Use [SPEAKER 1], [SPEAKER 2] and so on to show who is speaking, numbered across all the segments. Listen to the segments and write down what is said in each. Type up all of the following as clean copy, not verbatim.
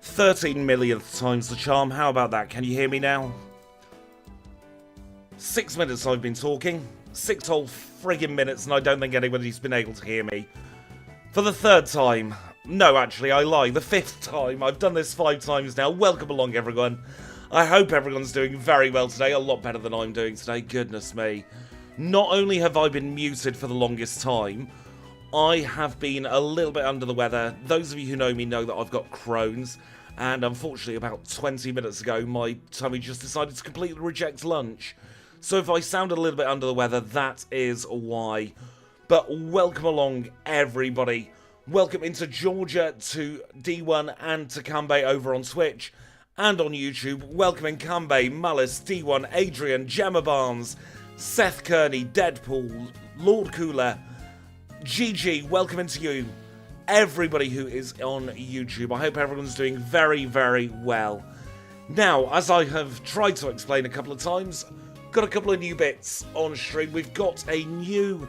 [SPEAKER 1] 13 millionth times the charm. How about that? Can you hear me now? 6 minutes I've been talking. 6 whole friggin' minutes, and I don't think anybody's been able to hear me. For the 3rd time. No, actually, I lie. The 5th time. I've done this 5 times now. Welcome along, everyone. I hope everyone's doing very well today. A lot better than I'm doing today. Goodness me. Not only have I been muted for the longest time, I have been a little bit under the weather. Those of you who know me know that I've got Crohn's. And unfortunately, about 20 minutes ago, my tummy just decided to completely reject lunch. So if I sound a little bit under the weather, that is why. But welcome along, everybody. Welcome into Georgia, to D1 and to Kanbei over on Twitch and on YouTube. Welcoming Kanbei, Mullis, D1, Adrian, Gemma Barnes, Seth Kearney, Deadpool, Lord Cooler, GG, welcome into you. Everybody who is on YouTube. I hope everyone's doing very, very well. Now, as I have tried to explain a couple of times, got a couple of new bits on stream. We've got a new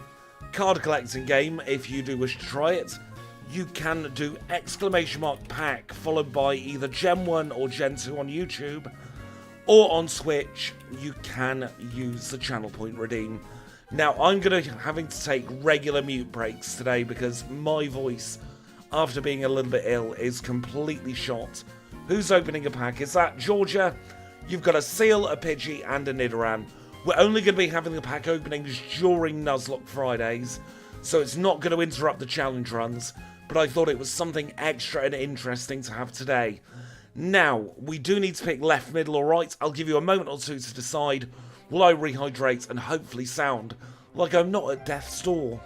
[SPEAKER 1] card collecting game. If you do wish to try it, you can do !pack followed by either Gen 1 or Gen 2 on YouTube, or on Twitch you can use the channel point redeem. Now, I'm going to having to take regular mute breaks today because my voice, after being a little bit ill, is completely shot. Who's opening a pack? Is that Georgia? You've got a Seal, a Pidgey, and a Nidoran. We're only going to be having the pack openings during Nuzlocke Fridays, so it's not going to interrupt the challenge runs, but I thought it was something extra and interesting to have today. Now, we do need to pick left, middle, or right. I'll give you a moment or two to decide. Will I rehydrate and hopefully sound like I'm not at death's door?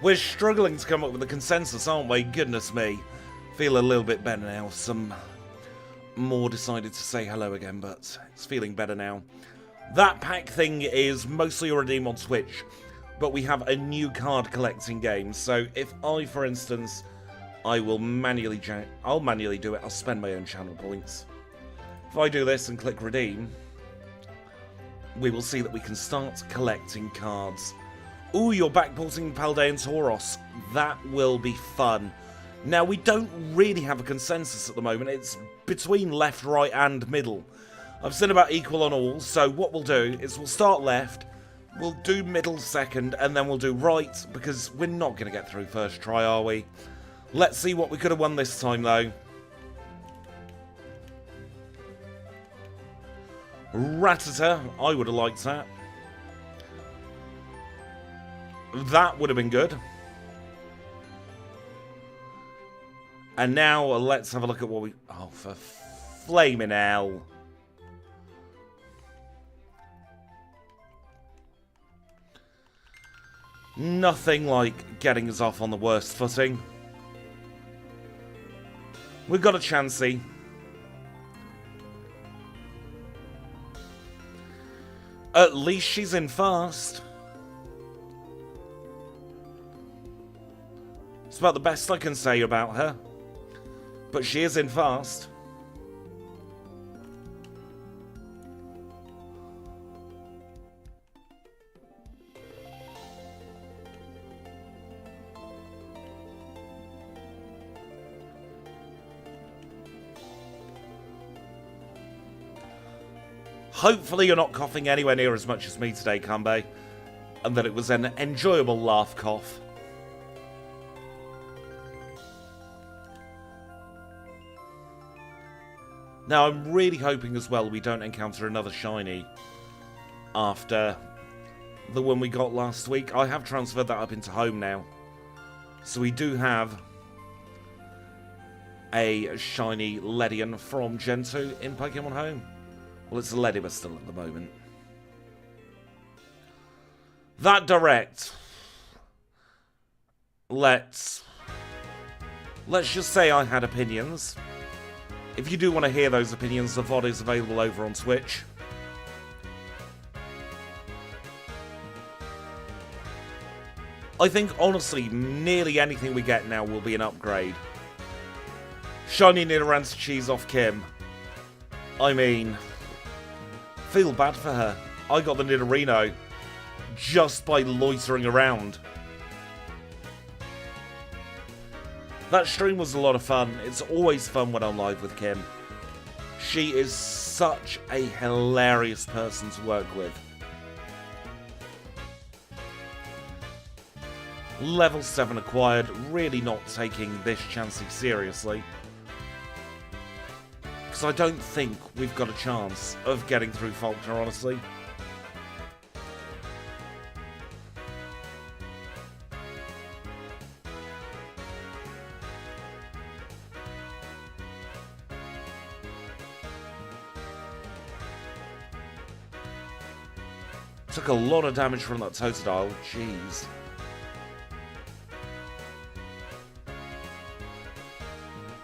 [SPEAKER 1] We're struggling to come up with a consensus, aren't we? Goodness me. Feel a little bit better now. Some more decided to say hello again, but it's feeling better now. That pack thing is mostly a redeem on Twitch, but we have a new card collecting game. So if I, for instance, I'll manually do it. I'll spend my own channel points. If I do this and click redeem, we will see that we can start collecting cards. Ooh, you're backporting Paldean Tauros. That will be fun. Now, we don't really have a consensus at the moment. It's between left, right, and middle. I've said about equal on all, so what we'll do is we'll start left, we'll do middle second, and then we'll do right, because we're not going to get through first try, are we? Let's see what we could have won this time, though. Rattata, I would have liked that. That would have been good. And now let's have a look at what we... Oh, for flaming hell. Nothing like getting us off on the worst footing. We've got a Chansey. At least she's in fast. It's about the best I can say about her. But she is in fast. Hopefully you're not coughing anywhere near as much as me today, Kanbei. And that it was an enjoyable laugh cough. Now, I'm really hoping as well we don't encounter another shiny after the one we got last week. I have transferred that up into home now. So we do have a shiny Ledian from Gen 2 in Pokemon Home. Well, it's a Lediba still at the moment. That direct. Let's just say I had opinions. If you do want to hear those opinions, the VOD is available over on Twitch. I think, honestly, nearly anything we get now will be an upgrade. Shiny Nidoran's cheese off Kim. I mean, feel bad for her. I got the Nidorino just by loitering around. That stream was a lot of fun. It's always fun when I'm live with Kim. She is such a hilarious person to work with. Level 7 acquired, really not taking this Chansey seriously. Because I don't think we've got a chance of getting through Faulkner, honestly. Took a lot of damage from that Totodile, jeez.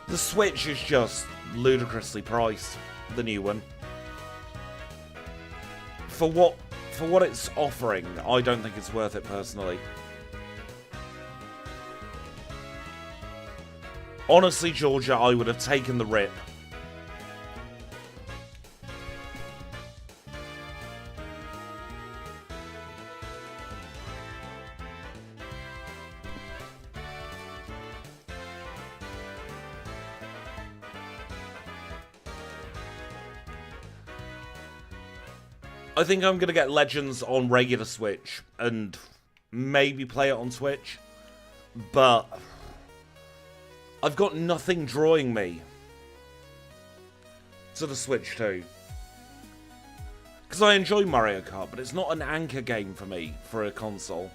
[SPEAKER 1] The Switch is just ludicrously priced, the new one. For what it's offering, I don't think it's worth it personally. Honestly, Georgia, I would have taken the rip. I think I'm going to get Legends on regular Switch and maybe play it on Twitch, but I've got nothing drawing me to the Switch too. Because I enjoy Mario Kart, but it's not an anchor game for me for a console.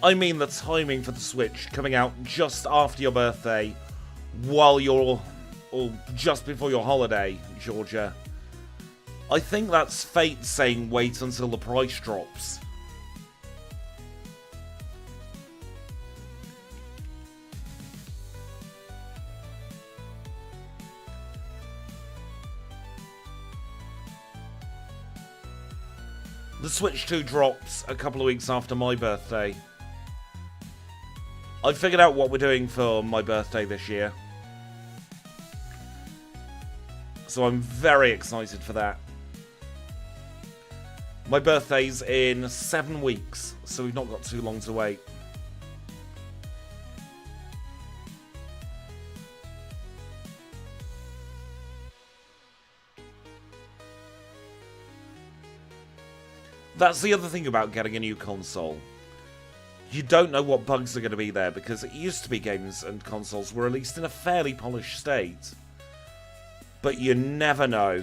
[SPEAKER 1] I mean the timing for the Switch coming out just after your birthday, while you're, or just before your holiday, Georgia. I think that's fate saying wait until the price drops. The Switch 2 drops a couple of weeks after my birthday. I figured out what we're doing for my birthday this year. So I'm very excited for that. My birthday's in 7 weeks, so we've not got too long to wait. That's the other thing about getting a new console. You don't know what bugs are going to be there, because it used to be games and consoles were released in a fairly polished state. But you never know.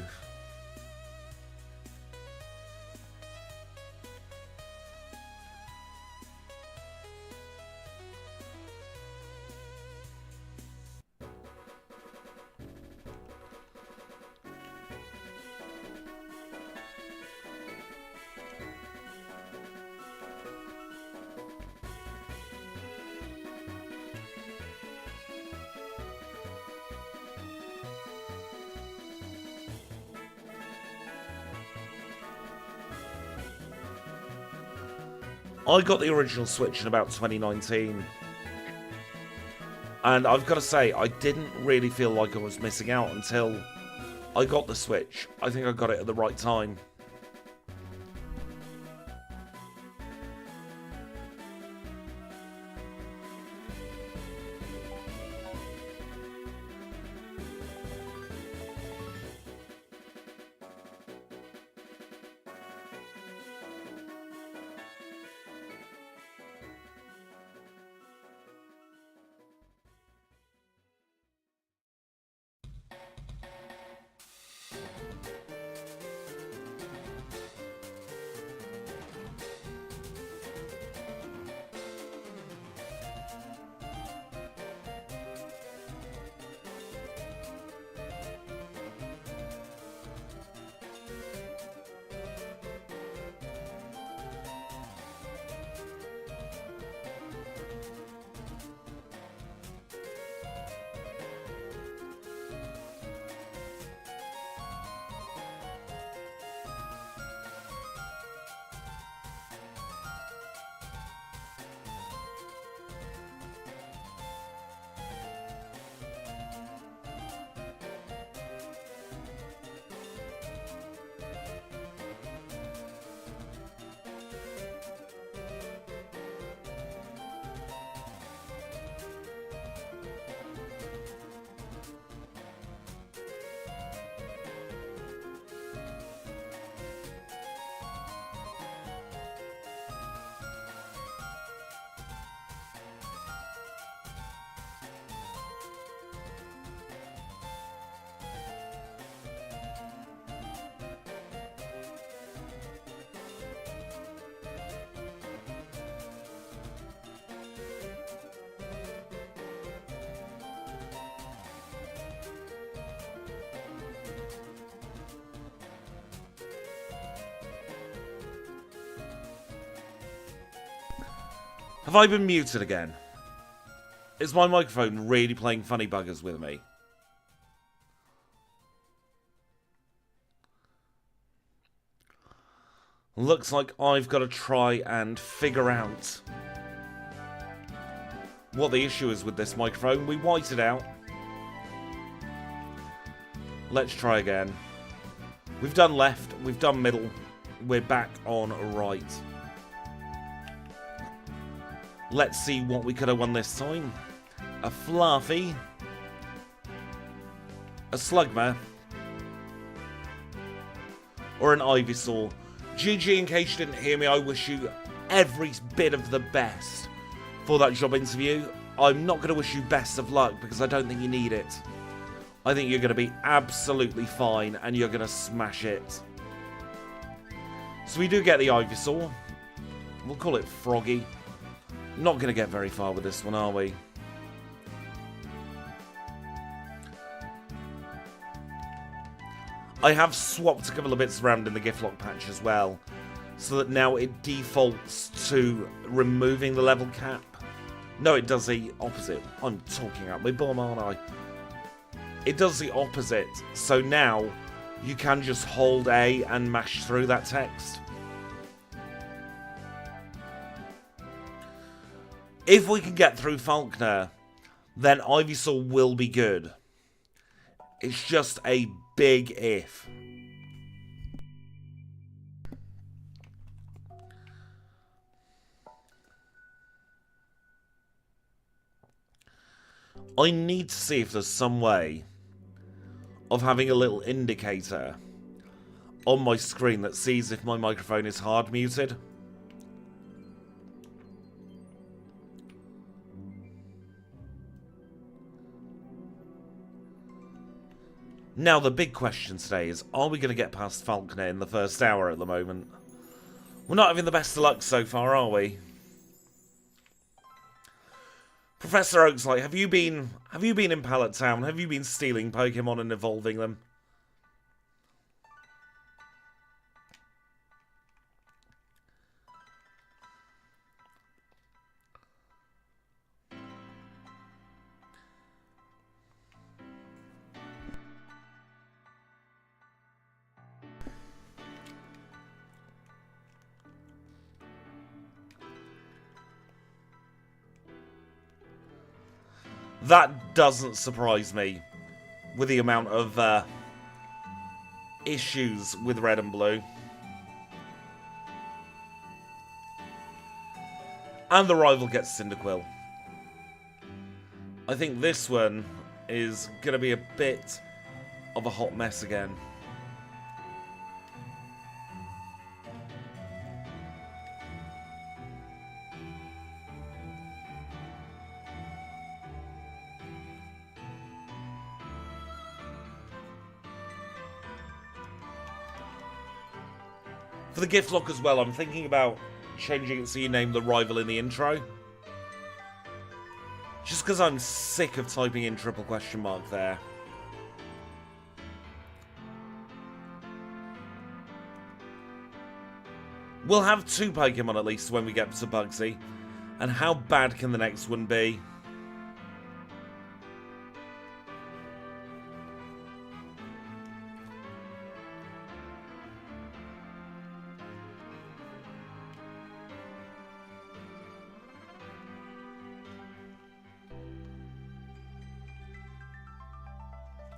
[SPEAKER 1] I got the original Switch in about 2019. And I've got to say, I didn't really feel like I was missing out until I got the Switch. I think I got it at the right time. Have I been muted again? Is my microphone really playing funny buggers with me? Looks like I've got to try and figure out what the issue is with this microphone. We whited out. Let's try again. We've done left, we've done middle, we're back on right. Let's see what we could have won this time. A Fluffy, a Slugma, or an Ivysaur. GG, in case you didn't hear me, I wish you every bit of the best for that job interview. I'm not going to wish you best of luck because I don't think you need it. I think you're going to be absolutely fine and you're going to smash it. So we do get the Ivysaur. We'll call it Froggy. Not going to get very far with this one, are we? I have swapped a couple of bits around in the Giftlocke patch as well, so that now it defaults to removing the level cap. No, it does the opposite. I'm talking out my bum, aren't I? It does the opposite, so now you can just hold A and mash through that text. If we can get through Falkner, then Ivysaur will be good. It's just a big if. I need to see if there's some way of having a little indicator on my screen that sees if my microphone is hard muted. Now, the big question today is, are we going to get past Falkner in the first hour at the moment? We're not having the best of luck so far, are we? Professor Oaksley, have you been in Pallet Town? Have you been stealing Pokemon and evolving them? That doesn't surprise me, with the amount of issues with Red and Blue. And the rival gets Cyndaquil. I think this one is going to be a bit of a hot mess again. For the Giftlocke as well, I'm thinking about changing it so you name the rival in the intro. Just because I'm sick of typing in triple question mark there. We'll have 2 Pokemon at least when we get to Bugsy. And how bad can the next one be?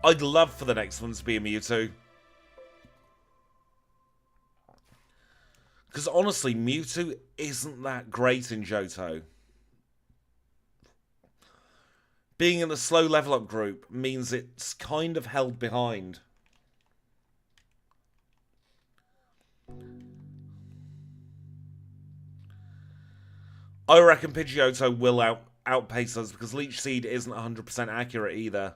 [SPEAKER 1] I'd love for the next one to be a Mewtwo. Because honestly, Mewtwo isn't that great in Johto. Being in the slow level up group means it's kind of held behind. I reckon Pidgeotto will outpace us because Leech Seed isn't 100% accurate either.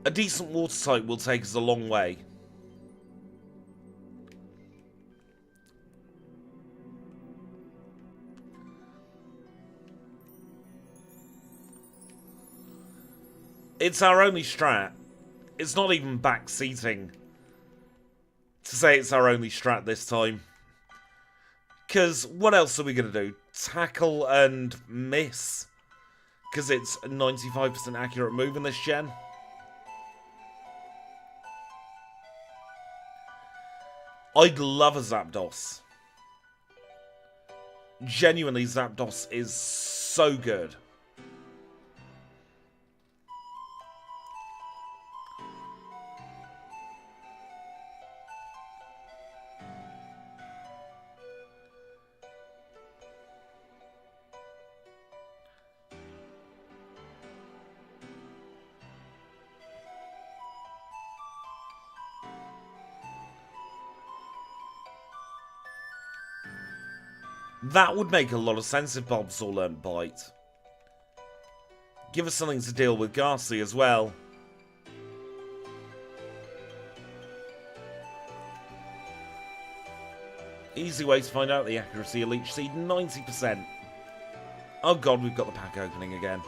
[SPEAKER 1] A decent water type will take us a long way. It's our only strat. It's not even backseating to say it's our only strat this time. Because what else are we going to do? Tackle and miss? Because it's a 95% accurate move in this gen. I'd love a Zapdos. Genuinely, Zapdos is so good. That would make a lot of sense if Bulbasaur learned Bite. Give us something to deal with Ghastly as well. Easy way to find out the accuracy of Leech Seed, 90%. Oh god, we've got the pack opening again.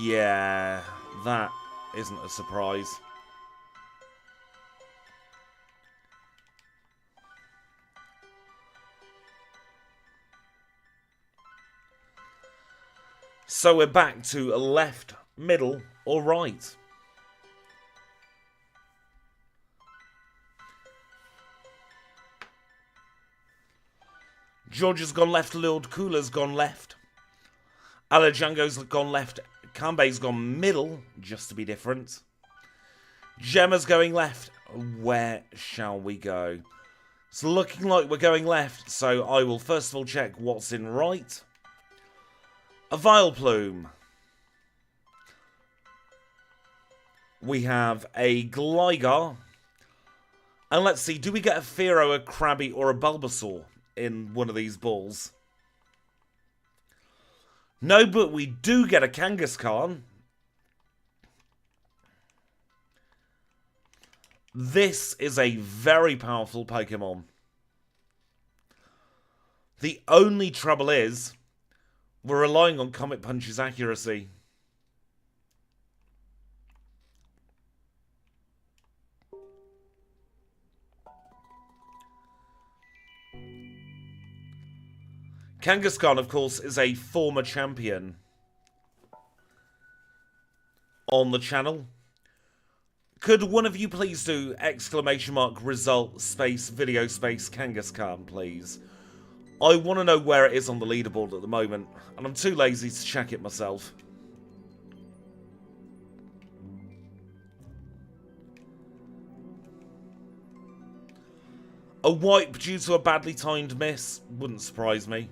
[SPEAKER 1] Yeah, that isn't a surprise. So we're back to left, middle, or right. Georgia's gone left, Lord Cooler's gone left. Alajango's gone left, Kambe's gone middle, just to be different. Gemma's going left. Where shall we go? It's looking like we're going left, so I will first of all check what's in right. A Vileplume. We have a Gligar. And let's see, do we get a Fearow, a Krabby, or a Bulbasaur in one of these balls? No, but we do get a Kangaskhan. This is a very powerful Pokemon. The only trouble is, we're relying on Comet Punch's accuracy. Kangaskhan, of course, is a former champion on the channel. Could one of you please do !result space video space Kangaskhan, please? I want to know where it is on the leaderboard at the moment, and I'm too lazy to check it myself. A wipe due to a badly timed miss wouldn't surprise me.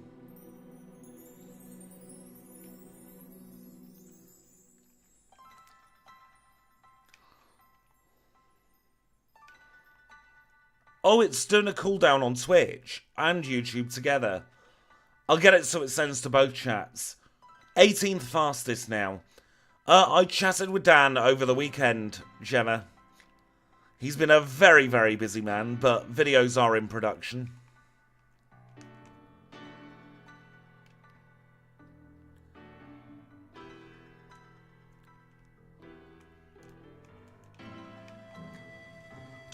[SPEAKER 1] Oh, it's doing a cooldown on Twitch and YouTube together. I'll get it so it sends to both chats. 18th fastest now. I chatted with Dan over the weekend, Gemma. He's been a very, very busy man, but videos are in production.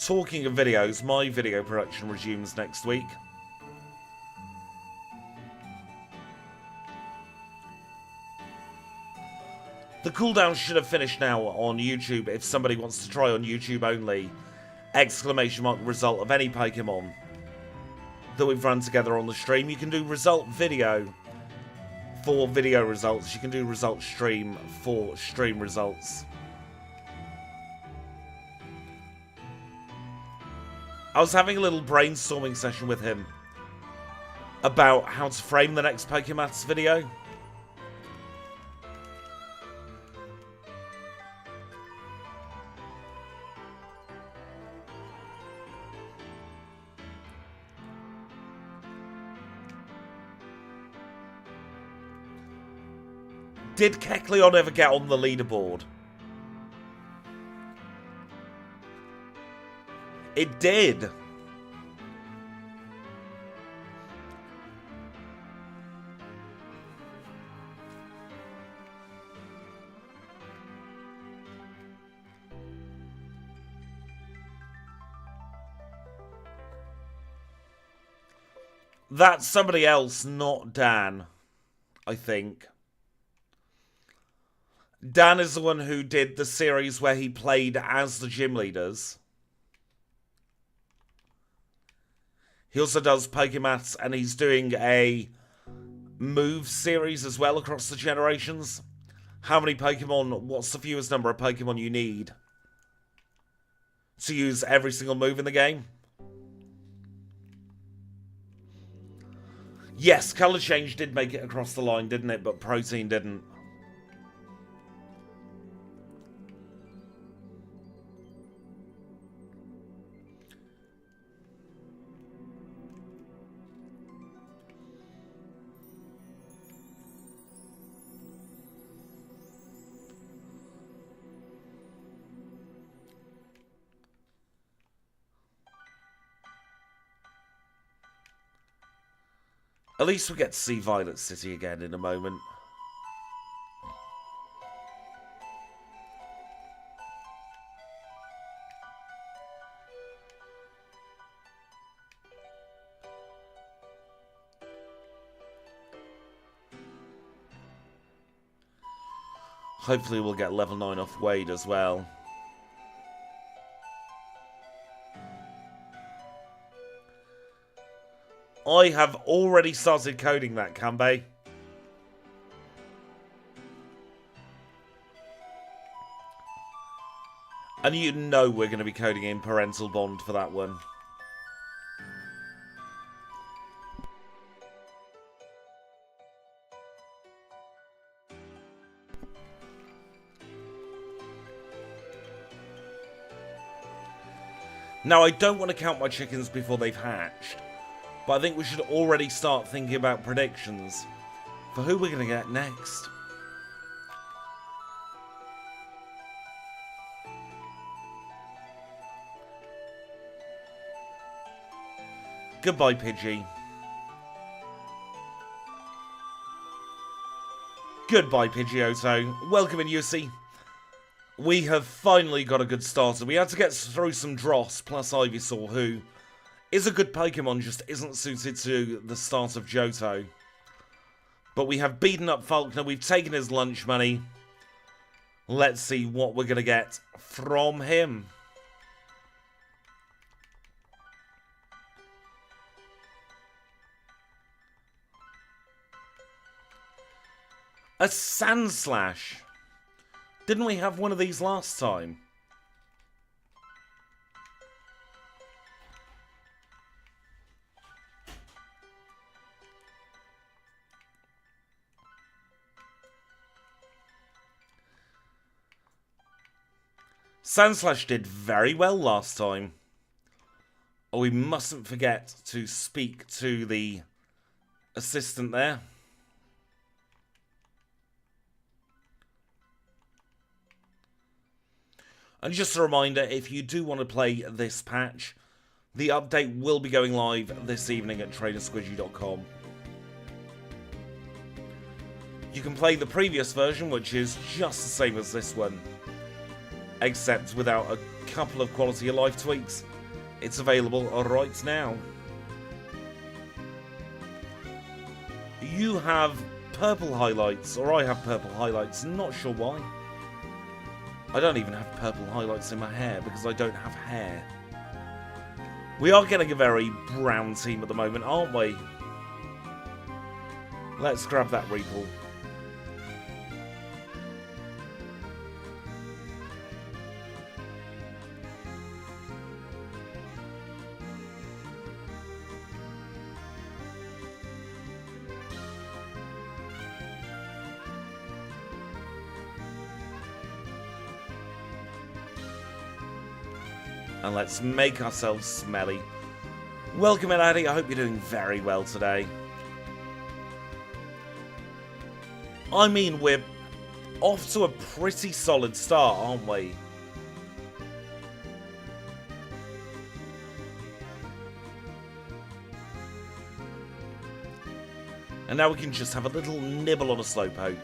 [SPEAKER 1] Talking of videos, my video production resumes next week. The cooldown should have finished now on YouTube if somebody wants to try on YouTube only !result of any Pokemon that we've run together on the stream. You can do result video for video results. You can do result stream for stream results. I was having a little brainstorming session with him about how to frame the next Pokemats video. Did Kecleon ever get on the leaderboard? It did. That's somebody else, not Dan, I think. Dan is the one who did the series where he played as the gym leaders. He also does Pokemats, and he's doing a move series as well across the generations. How many Pokemon, what's the fewest number of Pokemon you need to use every single move in the game? Yes, Colour Change did make it across the line, didn't it? But Protein didn't. At least we get to see Violet City again in a moment. Hopefully we'll get level 9 off Wade as well. I have already started coding that, Kanbei. And you know we're going to be coding in Parental Bond for that one. Now, I don't want to count my chickens before they've hatched. But I think we should already start thinking about predictions for who we're going to get next. Goodbye, Pidgey. Goodbye, Pidgeotto. Welcome in, Yussi. We have finally got a good starter. We had to get through some Dross plus Ivysaur, who is a good Pokemon, just isn't suited to the start of Johto. But we have beaten up Falkner, we've taken his lunch money. Let's see what we're going to get from him. A Sandslash. Didn't we have one of these last time? Sandslash did very well last time. Oh, we mustn't forget to speak to the assistant there. And just a reminder, if you do want to play this patch, the update will be going live this evening at tradersquidgy.com. You can play the previous version, which is just the same as this one, except without a couple of quality of life tweaks. It's available right now. You have purple highlights, or I have purple highlights, not sure why. I don't even have purple highlights in my hair because I don't have hair. We are getting a very brown team at the moment, aren't we? Let's grab that Reapal. And let's make ourselves smelly. Welcome in, Addy. I hope you're doing very well today. I mean, we're off to a pretty solid start, aren't we? And now we can just have a little nibble on a Slowpoke.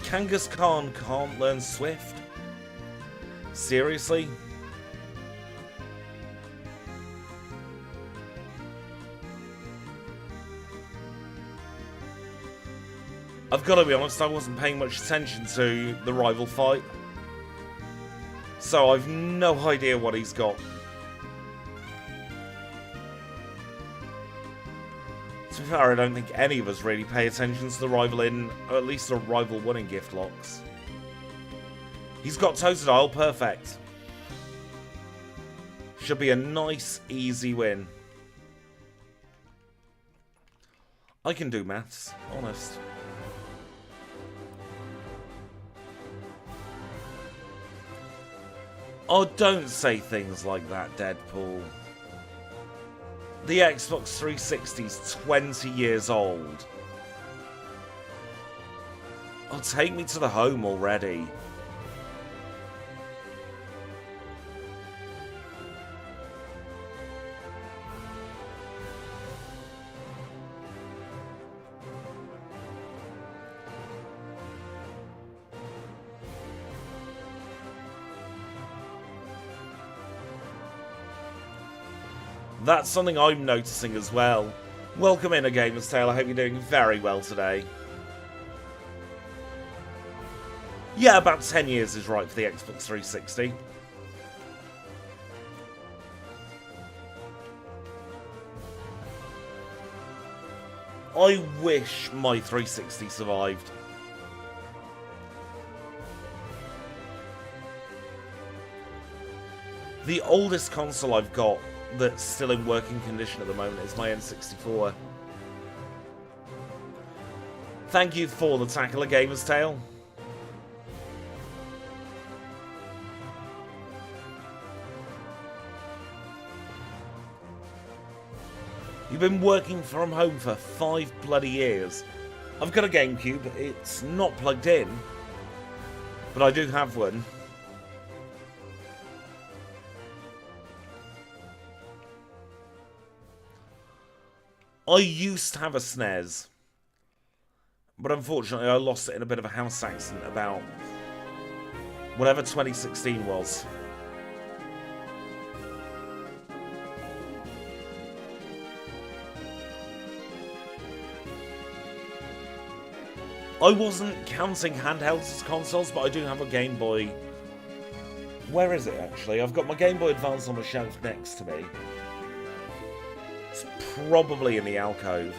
[SPEAKER 1] Kangaskhan can't learn Swift? Seriously? I've got to be honest, I wasn't paying much attention to the rival fight. So I've no idea what he's got. To be fair, I don't think any of us really pay attention to the rival in, or at least the rival one in Giftlocks. He's got Totodile, perfect. Should be a nice, easy win. I can do maths, honest. Oh, don't say things like that, Deadpool. The Xbox 360's 20 years old. Oh, take me to the home already. That's something I'm noticing as well. Welcome in, A Gamer's Tale. I hope you're doing very well today. Yeah, about 10 years is right for the Xbox 360. I wish my 360 survived. The oldest console I've got that's still in working condition at the moment is my N64. Thank you for the tackle, A Gamer's Tale. You've been working from home for 5 bloody years. I've got a GameCube, it's not plugged in, but I do have one. I used to have a SNES, but unfortunately I lost it in a bit of a house accident about whatever 2016 was. I wasn't counting handhelds as consoles, but I do have a Game Boy. Where is it actually? I've got my Game Boy Advance on the shelf next to me. It's probably in the alcove.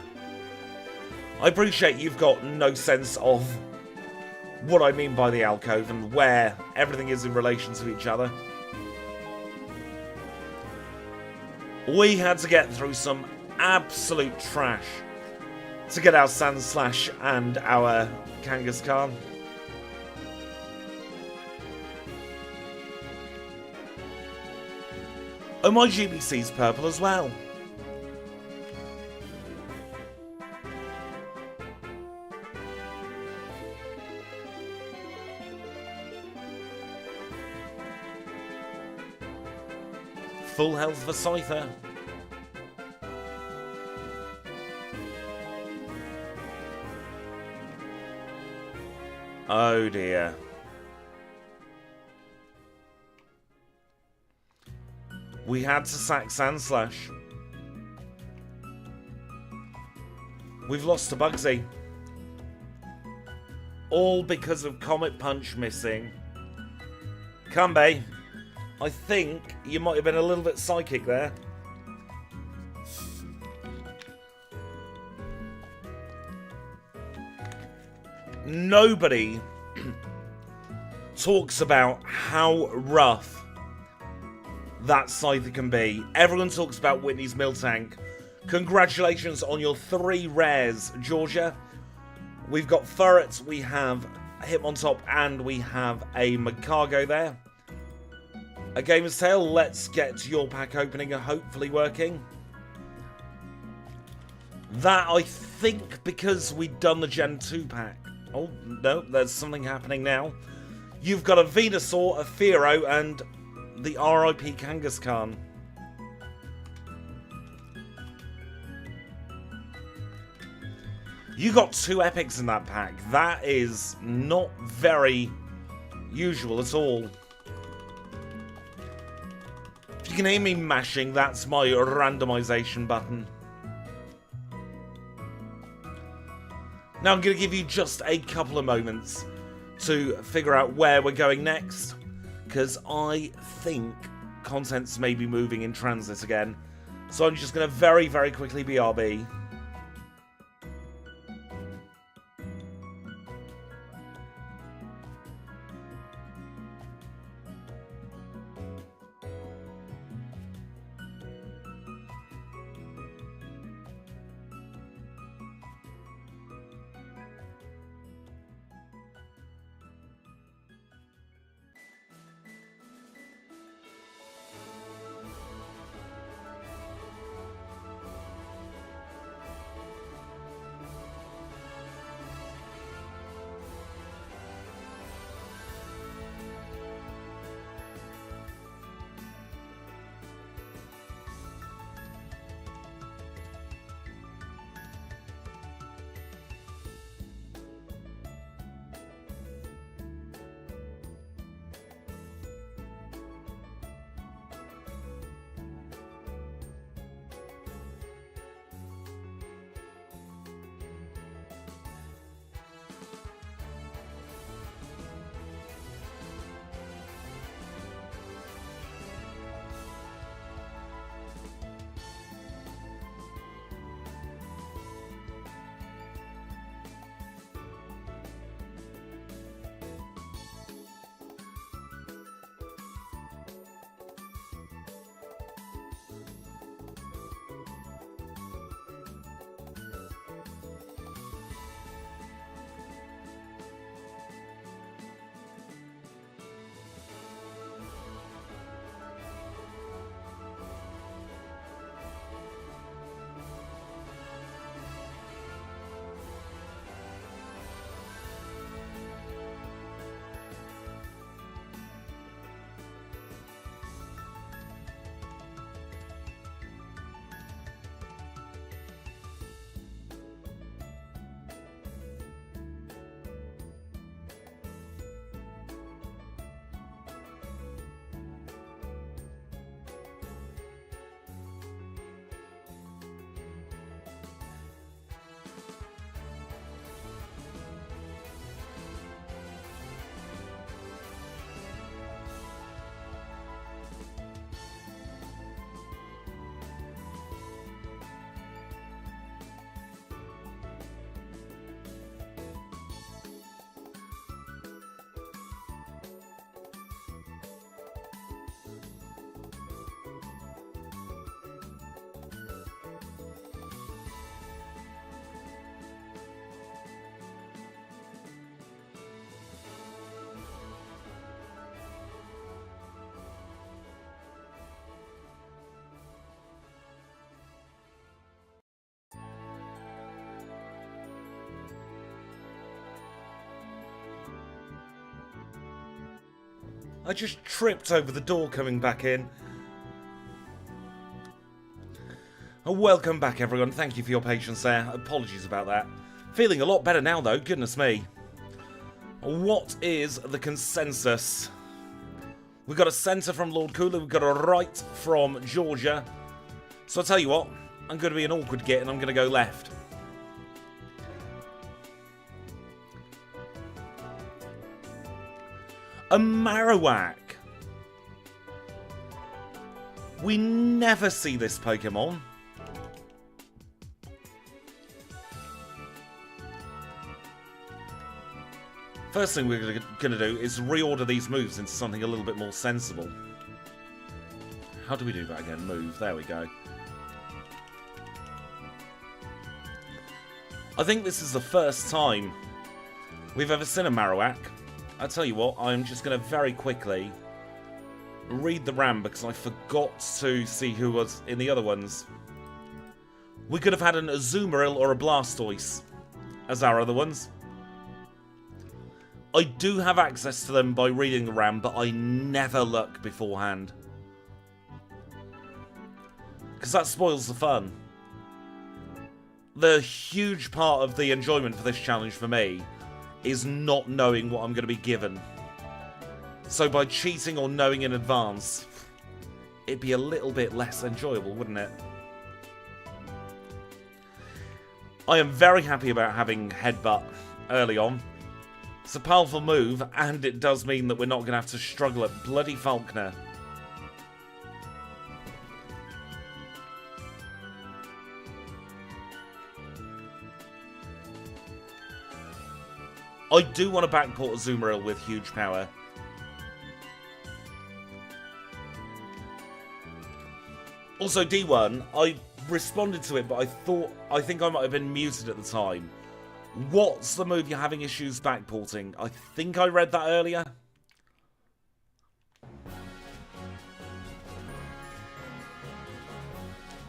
[SPEAKER 1] I appreciate you've got no sense of what I mean by the alcove and where everything is in relation to each other. We had to get through some absolute trash to get our Sandslash and our Kangaskhan. Oh, my GBC's purple as well. Full health for Scyther. Oh dear. We had to sack Sandslash. We've lost to Bugsy. All because of Comet Punch missing. Kambe, I think you might have been a little bit psychic there. Nobody talks about how rough that Scyther can be. Everyone talks about Whitney's Miltank. Congratulations on your 3 rares, Georgia. We've got Furret, we have Hitmontop, and we have a Magcargo there. A Gamer's Tale, let's get your pack opening and hopefully working. That, I think, because we'd done the Gen 2 pack. Oh, no, there's something happening now. You've got a Venusaur, a Fearow, and the RIP Kangaskhan. You got 2 epics in that pack. That is not very usual at all. If you can hear me mashing, that's my randomization button. Now I'm going to give you just a couple of moments to figure out where we're going next, because I think contents may be moving in transit again. So I'm just going to very, very quickly BRB. I just tripped over the door coming back in. Oh, welcome back, everyone. Thank you for your patience there. Apologies about that. Feeling a lot better now, though. Goodness me. What is the consensus? We've got a centre from Lord Cooler. We've got a right from Georgia. So I'll tell you what. I'm going to be an awkward git and I'm going to go left. A Marowak. We never see this Pokemon. First thing we're going to do is reorder these moves into something a little bit more sensible. How do we do that again? Move. There we go. I think this is the first time we've ever seen a Marowak. I'll tell you what, I'm just going to very quickly read the RAM because I forgot to see who was in the other ones. We could have had an Azumarill or a Blastoise as our other ones. I do have access to them by reading the RAM, but I never look beforehand. Because that spoils the fun. The huge part of the enjoyment for this challenge for me is not knowing what I'm going to be given. So by cheating or knowing in advance, it'd be a little bit less enjoyable, wouldn't it? I am very happy about having Headbutt early on. It's a powerful move, and it does mean that we're not going to have to struggle at bloody Falkner. I do want to backport Azumarill with huge power. Also, D1, I responded to it, but I think I might have been muted at the time. What's the move you're having issues backporting? I think I read that earlier.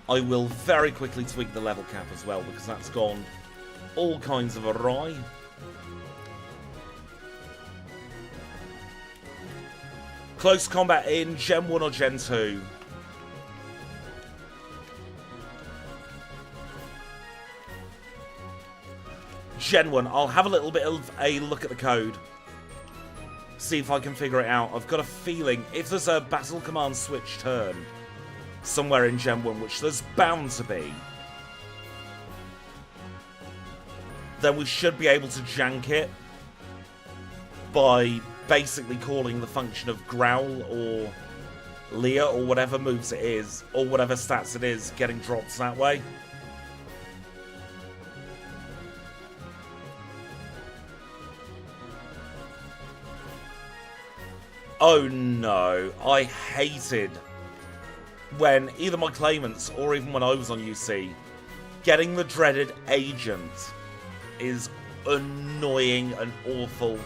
[SPEAKER 1] I will very quickly tweak the level cap as well, because that's gone all kinds of awry. Close combat in Gen 1 or Gen 2. Gen 1, I'll have a little bit of a look at the code. See if I can figure it out. I've got a feeling if there's a battle command switch turn somewhere in Gen 1, which there's bound to be, then we should be able to jank it by basically calling the function of Growl or Leer or whatever moves it is, or whatever stats it is, getting drops that way. Oh no, I hated when either my claimants or even when I was on UC, getting the dreaded agent is annoying and awful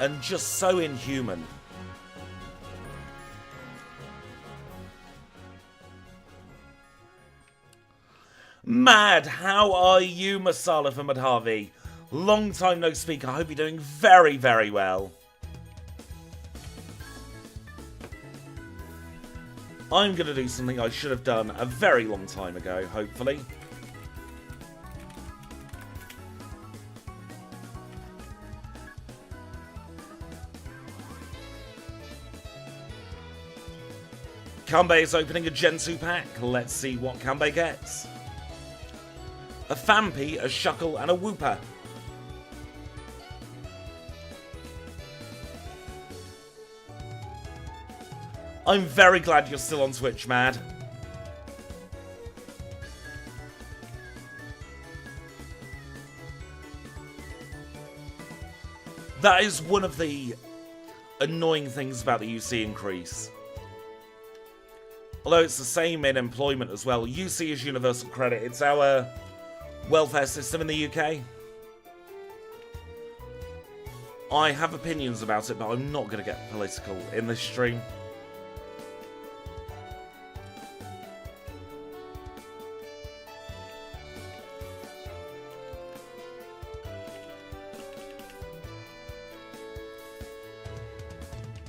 [SPEAKER 1] and just so inhuman. Mad, how are you, Masala from Madhavi? Long time no speak, I hope you're doing very, very well. I'm going to do something I should have done a very long time ago, hopefully. Kanbei is opening a Gen 2 pack. Let's see what Kanbei gets. A Fampi, a Shuckle, and a Wooper. I'm very glad you're still on Twitch, Mad. That is one of the annoying things about the UC increase. Although it's the same in employment as well. UC is universal credit. It's our welfare system in the UK. I have opinions about it, but I'm not going to get political in this stream.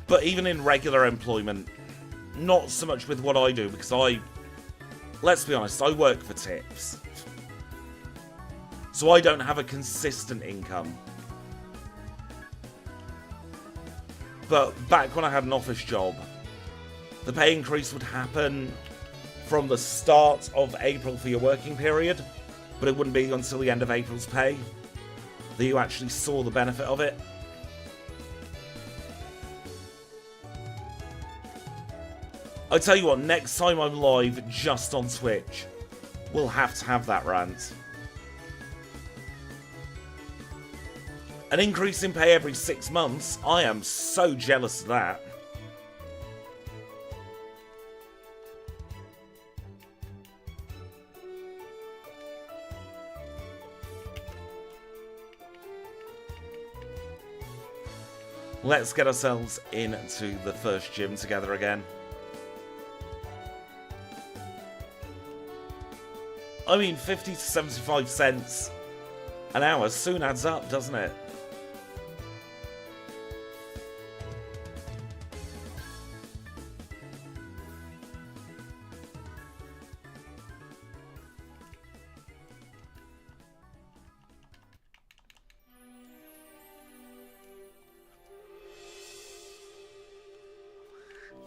[SPEAKER 1] But even in regular employment, not so much with what I do, because let's be honest, I work for tips. So I don't have a consistent income. But back when I had an office job, the pay increase would happen from the start of April for your working period, but it wouldn't be until the end of April's pay that you actually saw the benefit of it. I tell you what, next time I'm live just on Twitch, we'll have to have that rant. An increase in pay every 6 months? I am so jealous of that. Let's get ourselves into the first gym together again. I mean, 50 to 75 cents an hour soon adds up, doesn't it?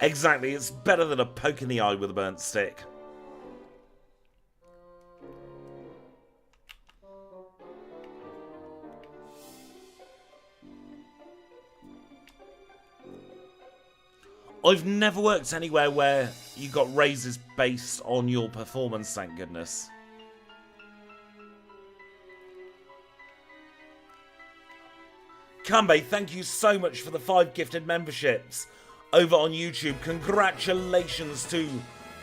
[SPEAKER 1] Exactly, it's better than a poke in the eye with a burnt stick. I've never worked anywhere where you got raises based on your performance, thank goodness. Kambe, thank you so much for the 5 gifted memberships over on YouTube. Congratulations to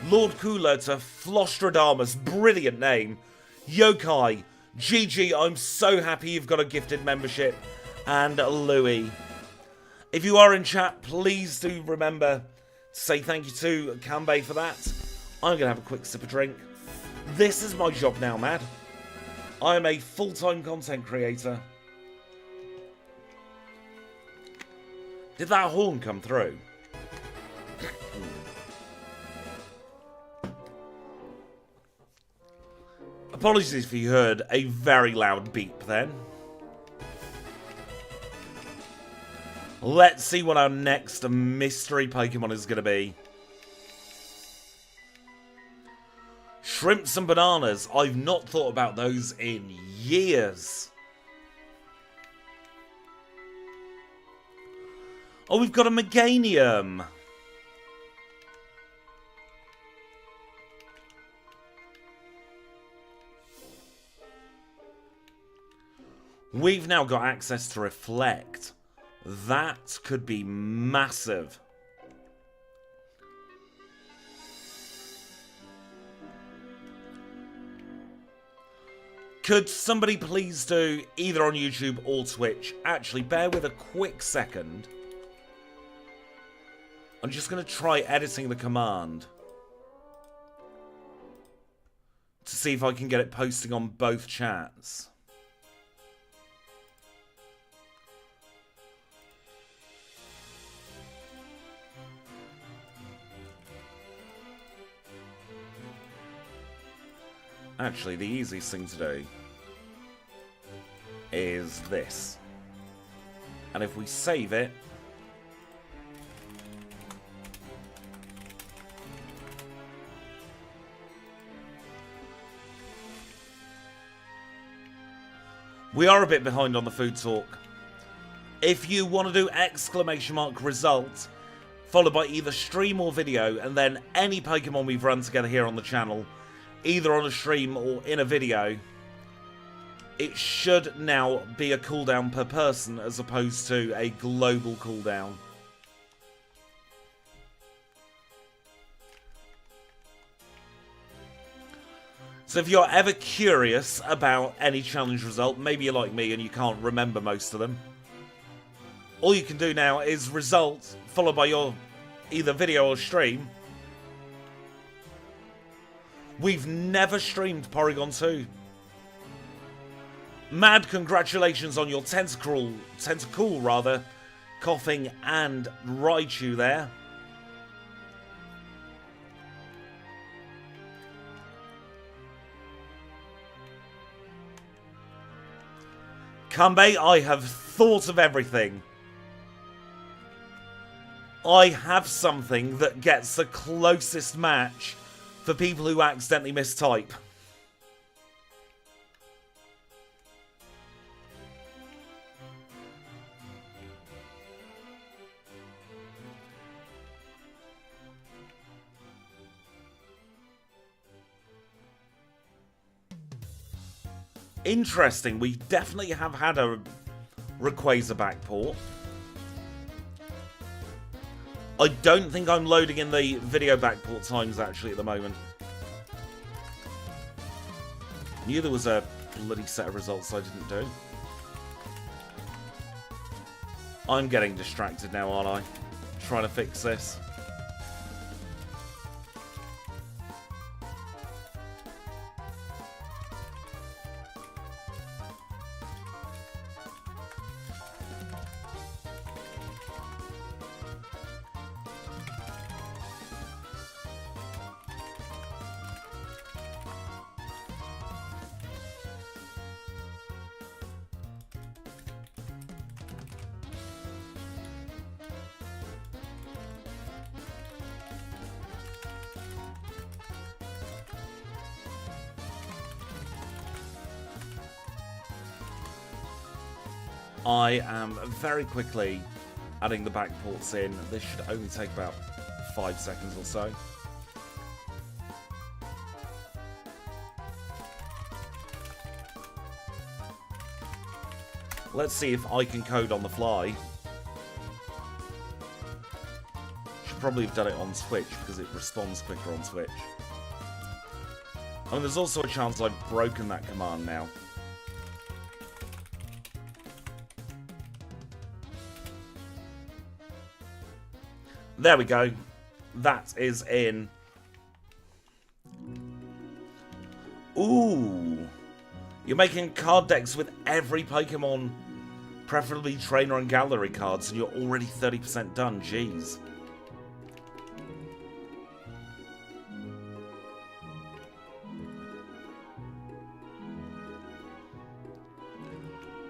[SPEAKER 1] Lord Cooler, to Flostradamus, brilliant name, Yokai, GG, I'm so happy you've got a gifted membership, and Louis. If you are in chat, please do remember to say thank you to Kambe for that. I'm going to have a quick sip of drink. This is my job now, Mad. I am a full-time content creator. Did that horn come through? Apologies if you heard a very loud beep then. Let's see what our next mystery Pokemon is going to be. Shrimps and bananas. I've not thought about those in years. Oh, we've got a Meganium. We've now got access to Reflect. That could be massive. Could somebody please do, either on YouTube or Twitch, actually bear with a quick second. I'm just going to try editing the command to see if I can get it posting on both chats. Actually, the easiest thing to do is this. And if we save it, we are a bit behind on the food talk. If you want to do !result, followed by either stream or video, and then any Pokemon we've run together here on the channel, either on a stream or in a video, it should now be a cooldown per person as opposed to a global cooldown. So if you're ever curious about any challenge result, maybe you're like me and you can't remember most of them, all you can do now is result followed by your either video or stream. We've never streamed Porygon 2. Mad congratulations on your Tentacool, Coughing and Raichu there. Kambe, I have thought of everything. I have something that gets the closest match for people who accidentally mistype. Interesting, we definitely have had a Rayquaza backport. I don't think I'm loading in the video backport times actually at the moment. Knew there was a bloody set of results I didn't do. I'm getting distracted now, aren't I? Trying to fix this. I am very quickly adding the back ports in. This should only take about 5 seconds or so. Let's see if I can code on the fly. Should probably have done it on Switch because it responds quicker on Switch. I mean, there's also a chance I've broken that command now. There we go. That is in. Ooh. You're making card decks with every Pokemon, preferably trainer and gallery cards, and you're already 30% done. Jeez.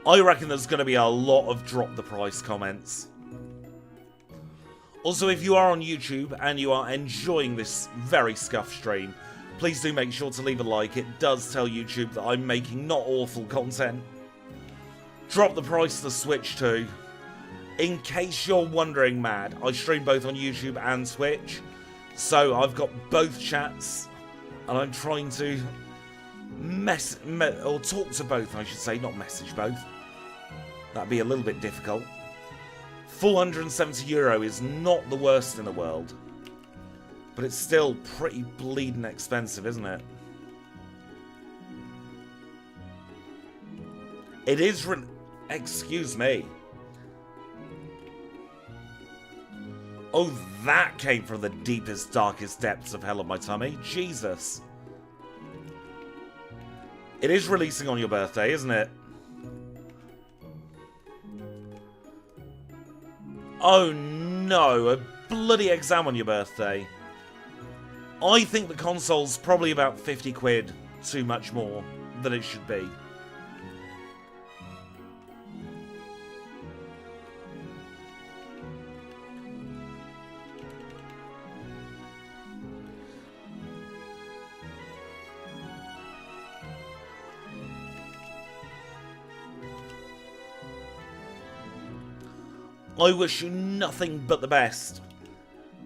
[SPEAKER 1] I reckon there's going to be a lot of drop the price comments. Also, if you are on YouTube and you are enjoying this very scuffed stream, please do make sure to leave a like. It does tell YouTube that I'm making not awful content. Drop the price to Switch too. In case you're wondering, Mad, I stream both on YouTube and Switch. So I've got both chats, and I'm trying to talk to both, I should say, not message both. That'd be a little bit difficult. €470 is not the worst in the world. But it's still pretty bleeding expensive, isn't it? It is excuse me. Oh, that came from the deepest, darkest depths of hell of my tummy. Jesus. It is releasing on your birthday, isn't it? Oh no, a bloody exam on your birthday. I think the console's probably about 50 quid too much more than it should be. I wish you nothing but the best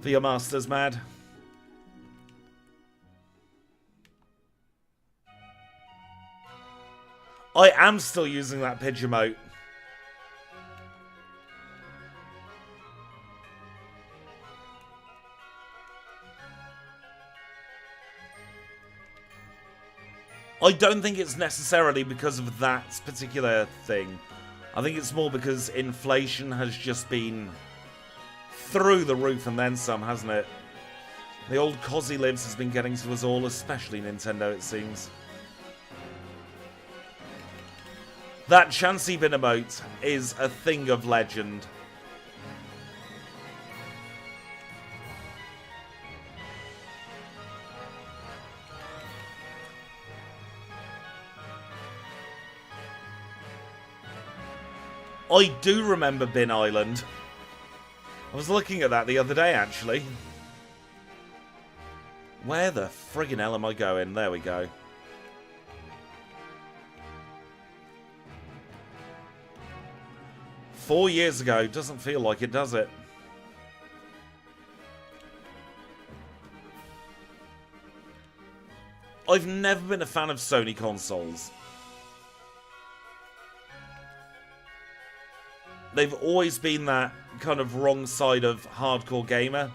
[SPEAKER 1] for your Masters, Mad. I am still using that Pidge emote. I don't think it's necessarily because of that particular thing. I think it's more because inflation has just been through the roof and then some, hasn't it? The old Cosy Lives has been getting to us all, especially Nintendo, it seems. That Chansey Bin emote is a thing of legend. I do remember Bin Island. I was looking at that the other day, actually. Where the friggin' hell am I going? There we go. Four years ago. Doesn't feel like it, does it? I've never been a fan of Sony consoles. They've always been that kind of wrong side of hardcore gamer.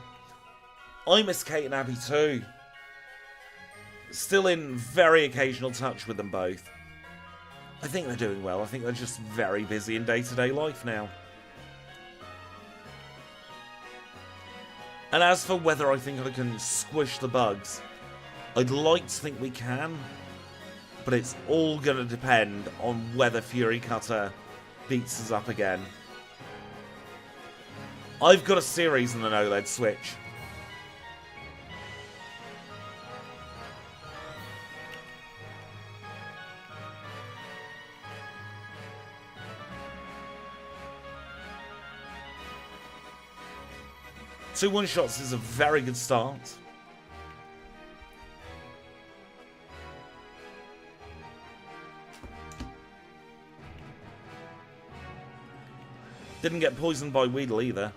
[SPEAKER 1] I miss Kate and Abby too. Still in very occasional touch with them both. I think they're doing well. I think they're just very busy in day-to-day life now. And as for whether I think I can squish the bugs, I'd like to think we can, but it's all going to depend on whether Fury Cutter beats us up again. I've got a series on an OLED Switch. Two one-shots is a very good start. Didn't get poisoned by Weedle either.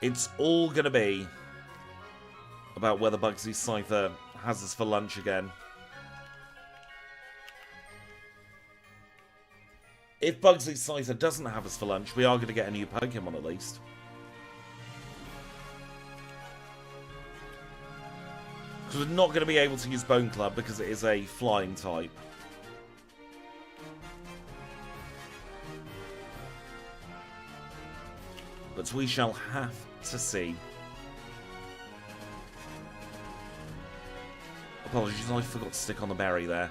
[SPEAKER 1] It's all going to be about whether Bugsy Scyther has us for lunch again. If Bugsy Scyther doesn't have us for lunch, we are going to get a new Pokemon at least. Because we're not going to be able to use Bone Club because it is a flying type. But we shall have to see. Apologies, I forgot to stick on the berry there.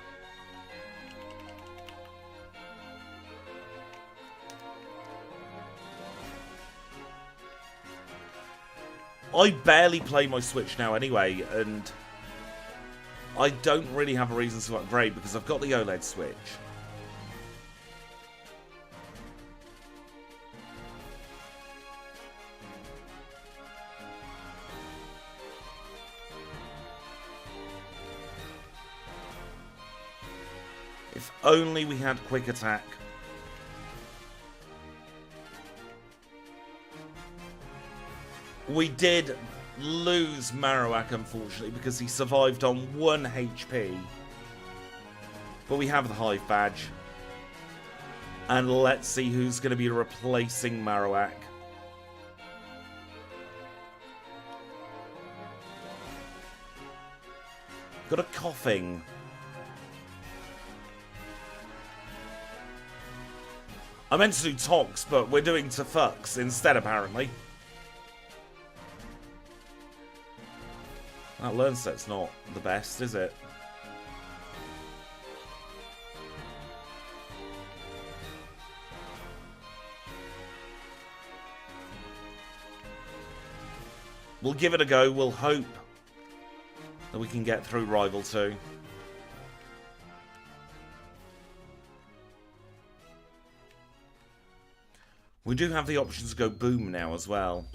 [SPEAKER 1] I barely play my Switch now anyway, and I don't really have a reason to upgrade because I've got the OLED Switch. If only we had quick attack. We did lose Marowak, unfortunately, because he survived on 1 HP. But we have the Hive Badge. And let's see who's going to be replacing Marowak. Got a Coughing. I meant to do Tox, but we're doing Tefux instead, apparently. That learn set's not the best, is it? We'll give it a go. We'll hope that we can get through Rival 2. We do have the option to go Boom now as well.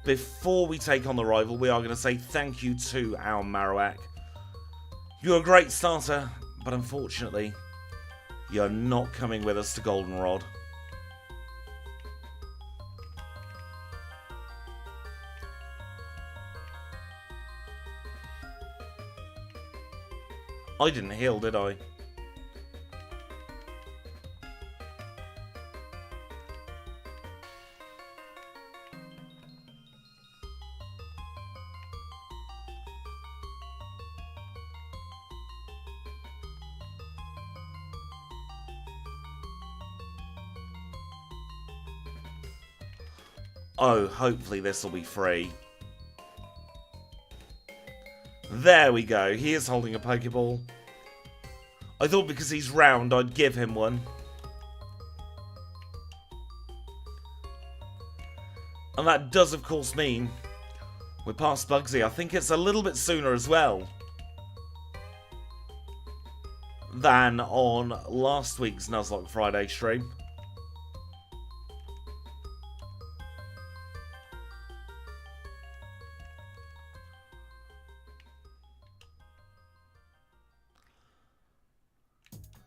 [SPEAKER 1] Before we take on the Rival, we are going to say thank you to our Marowak. You're a great starter, but unfortunately, you're not coming with us to Goldenrod. I didn't heal, did I? Oh, hopefully this will be free. There we go. He is holding a Pokeball. I thought because he's round, I'd give him one. And that does, of course, mean we're past Bugsy. I think it's a little bit sooner as well than on last week's Nuzlocke Friday stream.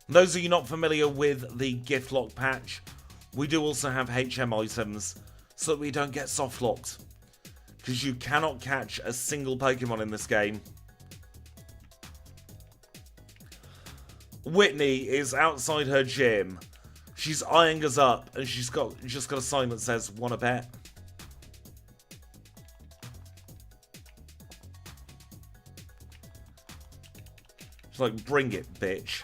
[SPEAKER 1] Those of you not familiar with the Giftlocke patch, we do also have HM items so that we don't get soft locked. Because you cannot catch a single Pokemon in this game. Whitney is outside her gym. She's eyeing us up and she's just got a sign that says, "Wanna bet?" She's like, "Bring it, bitch."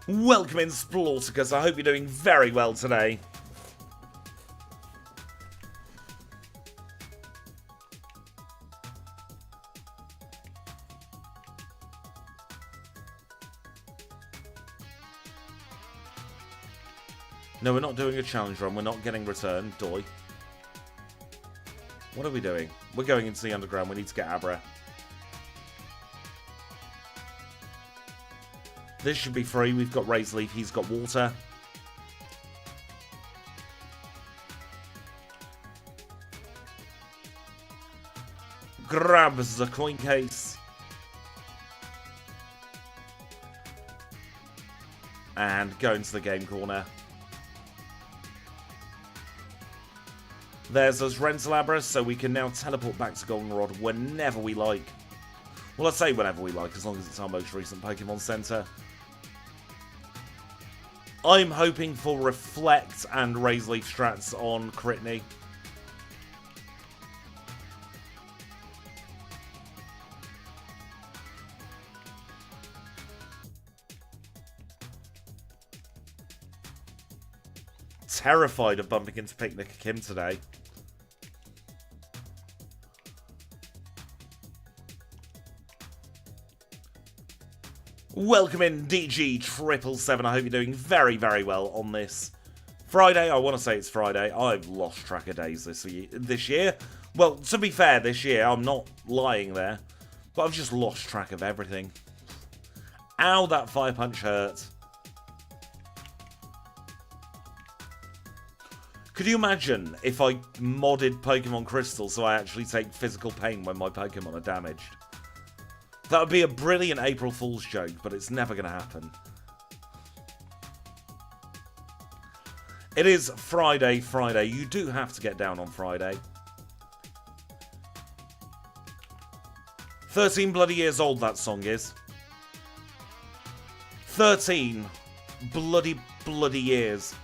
[SPEAKER 1] Welcome in, Splorticus. I hope you're doing very well today. No, we're not doing a challenge run. We're not getting returned. Doi. What are we doing? We're going into the underground. We need to get Abra. This should be free. We've got Razor Leaf. He's got water. Grabs the coin case. And go into the game corner. There's those rental Abras, so we can now teleport back to Goldenrod whenever we like. Well, let's say whenever we like, as long as it's our most recent Pokemon Center. I'm hoping for Reflect and Razor Leaf strats on Critney. Terrified of bumping into Picnic Kim today. Welcome in, DG777. I hope you're doing very, very well on this Friday. I want to say it's Friday. I've lost track of days this year. Well, to be fair, this year, I'm not lying there. But I've just lost track of everything. Ow, that fire punch hurt. Could you imagine if I modded Pokemon Crystal so I actually take physical pain when my Pokemon are damaged? That would be a brilliant April Fool's joke, but it's never going to happen. It is Friday. You do have to get down on Friday. 13 bloody years old that song is. 13 bloody years.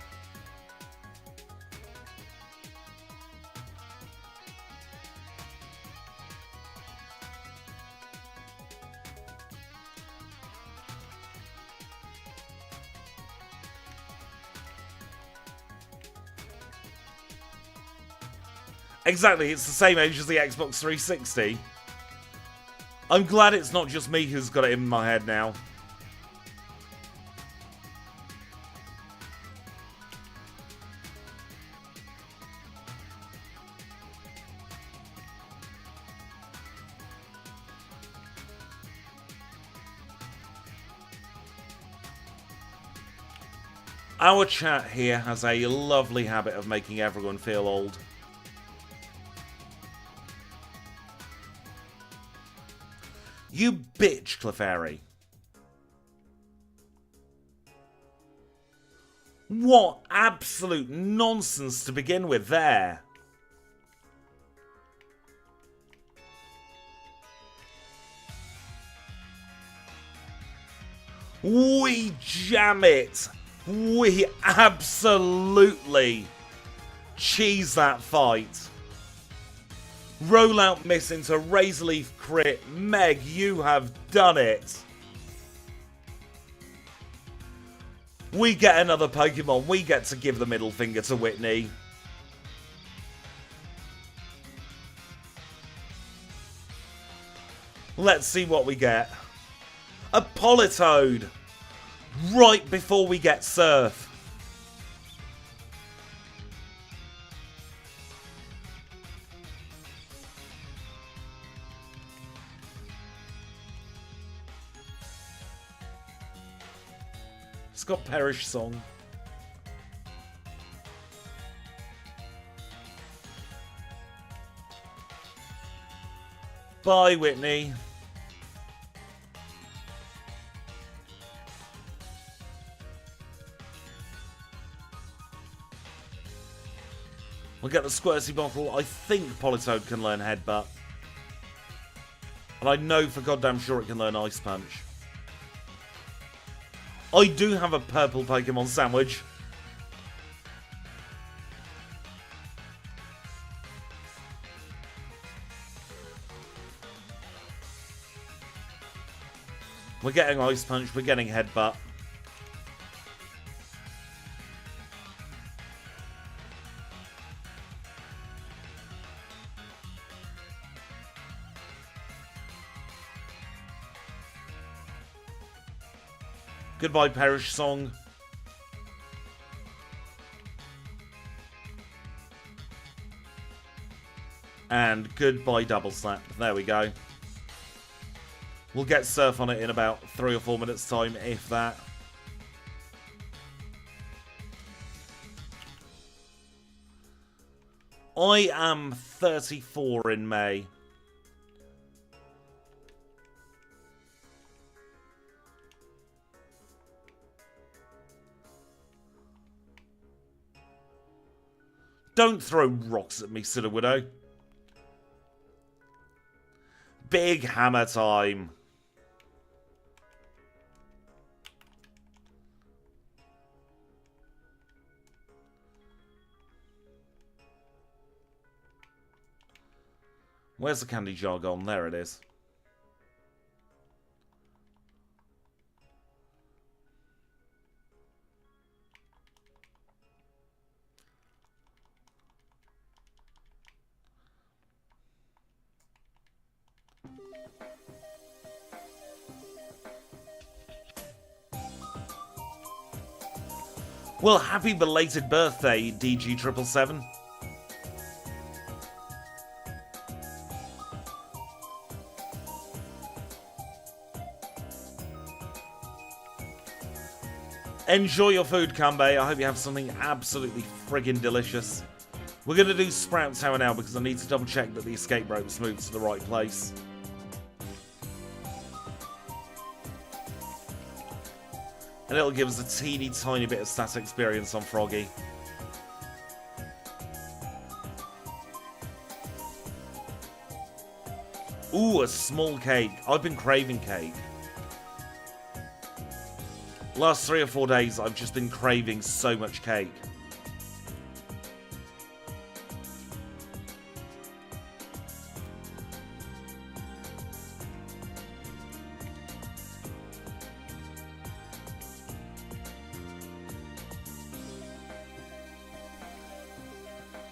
[SPEAKER 1] Exactly, it's the same age as the Xbox 360. I'm glad it's not just me who's got it in my head now. Our chat here has a lovely habit of making everyone feel old. You bitch, Clefairy. What absolute nonsense to begin with there. We jam it. We absolutely cheese that fight. Rollout miss into Razor Leaf crit. Meg, you have done it. We get another Pokemon. We get to give the middle finger to Whitney. Let's see what we get. A Politoed. Right before we get Surf. It's got Perish Song. Bye, Whitney. We'll get the Squirty Bottle. I think Politoed can learn Headbutt. And I know for goddamn sure it can learn Ice Punch. I do have a purple Pokemon sandwich. We're getting Ice Punch, we're getting Headbutt. Goodbye, Perish Song. And goodbye double slap. There we go. We'll get surf on it in about 3 or 4 minutes time, if that. I am 34 in May. Don't throw rocks at me, Cedar Widow. Big hammer time. Where's the candy jar gone? There it is. Well, happy belated birthday, DG777. Enjoy your food, Kambe. I hope you have something absolutely friggin' delicious. We're going to do Sprout Tower now because I need to double check that the escape rope's moved to the right place. And it'll give us a teeny tiny bit of stat experience on Froggy. Ooh, a small cake. I've been craving cake. Last 3 or 4 days, I've just been craving so much cake.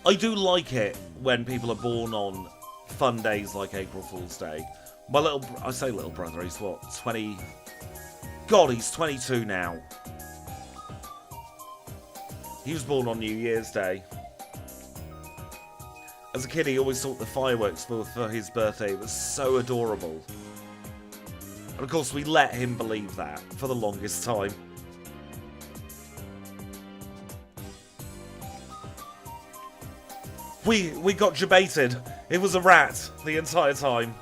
[SPEAKER 1] I do like it when people are born on fun days like April Fool's Day. My little, I say little brother, he's what, 20... God, he's 22 now. He was born on New Year's Day. As a kid, he always thought the fireworks for his birthday was so adorable. And of course, we let him believe that for the longest time. We got debated. It was a rat the entire time.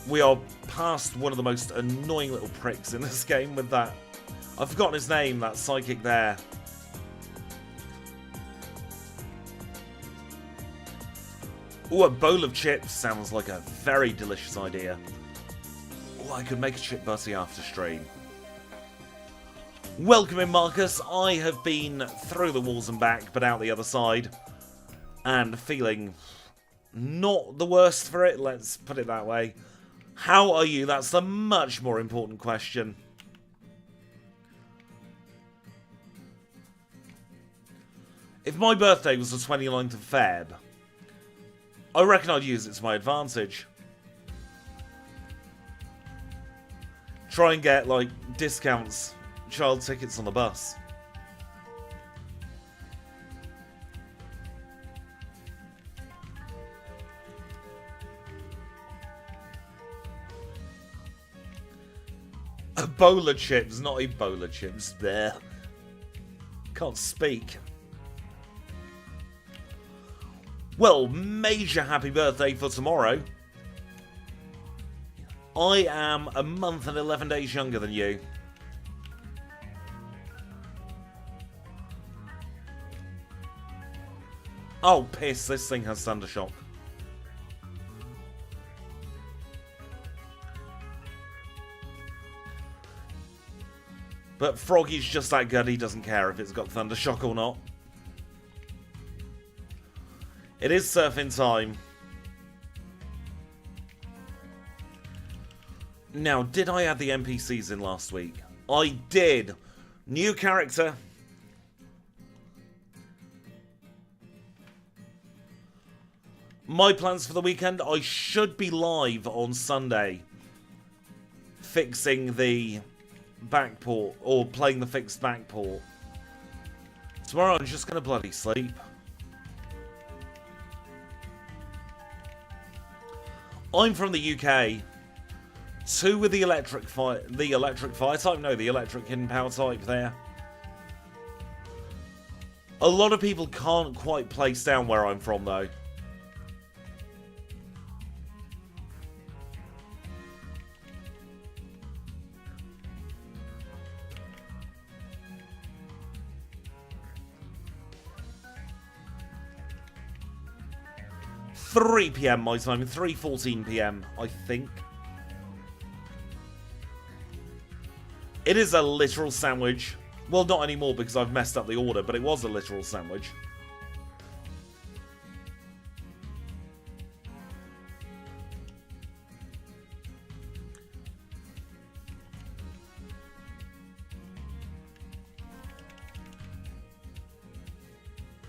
[SPEAKER 1] We are past one of the most annoying little pricks in this game with that. I've forgotten his name, that psychic there. Ooh, a bowl of chips sounds like a very delicious idea. Oh, I could make a chip butty after stream. Welcome in, Marcus. I have been through the walls and back, but out the other side. And feeling not the worst for it, let's put it that way. How are you? That's the much more important question. If my birthday was the 29th of Feb, I reckon I'd use it to my advantage. Try and get, like, discounts, child tickets on the bus. A bowl of chips, not a bowl of chips. There. Can't speak. Well, major happy birthday for tomorrow. I am a month and 11 days younger than you. Oh, piss, this thing has Thundershock. But Froggy's just that good, he doesn't care if it's got Thundershock or not. It is surfing time. Now, did I add the NPCs in last week? I did. New character. My plans for the weekend, I should be live on Sunday fixing the backport, or playing the fixed backport. Tomorrow I'm just going to bloody sleep. I'm from the UK. 2 with the electric fire type? No, the electric hidden power type there. A lot of people can't quite place down where I'm from though. £3 PM my time, 3:14 PM, I think. It is a literal sandwich. Well, not anymore because I've messed up the order, but it was a literal sandwich.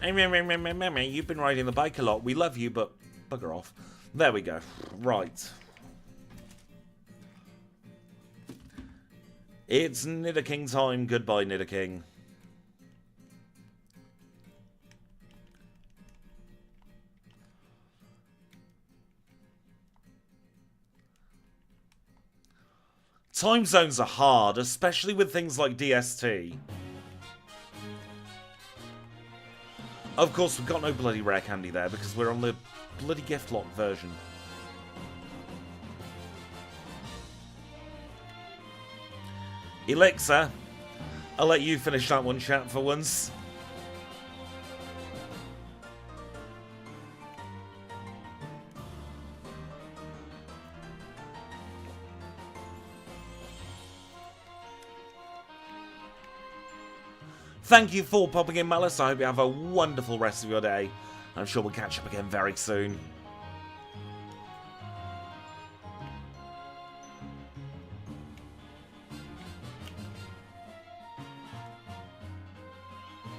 [SPEAKER 1] You've been riding the bike a lot. We love you, but bugger off. There we go. Right. It's Nidoking time. Goodbye, Nidoking. Time zones are hard, especially with things like DST. Of course, we've got no bloody rare candy there because we're on the bloody Giftlocke version. Elixir, I'll let you finish that one, chat, for once. Thank you for popping in, Malice. I hope you have a wonderful rest of your day. I'm sure we'll catch up again very soon.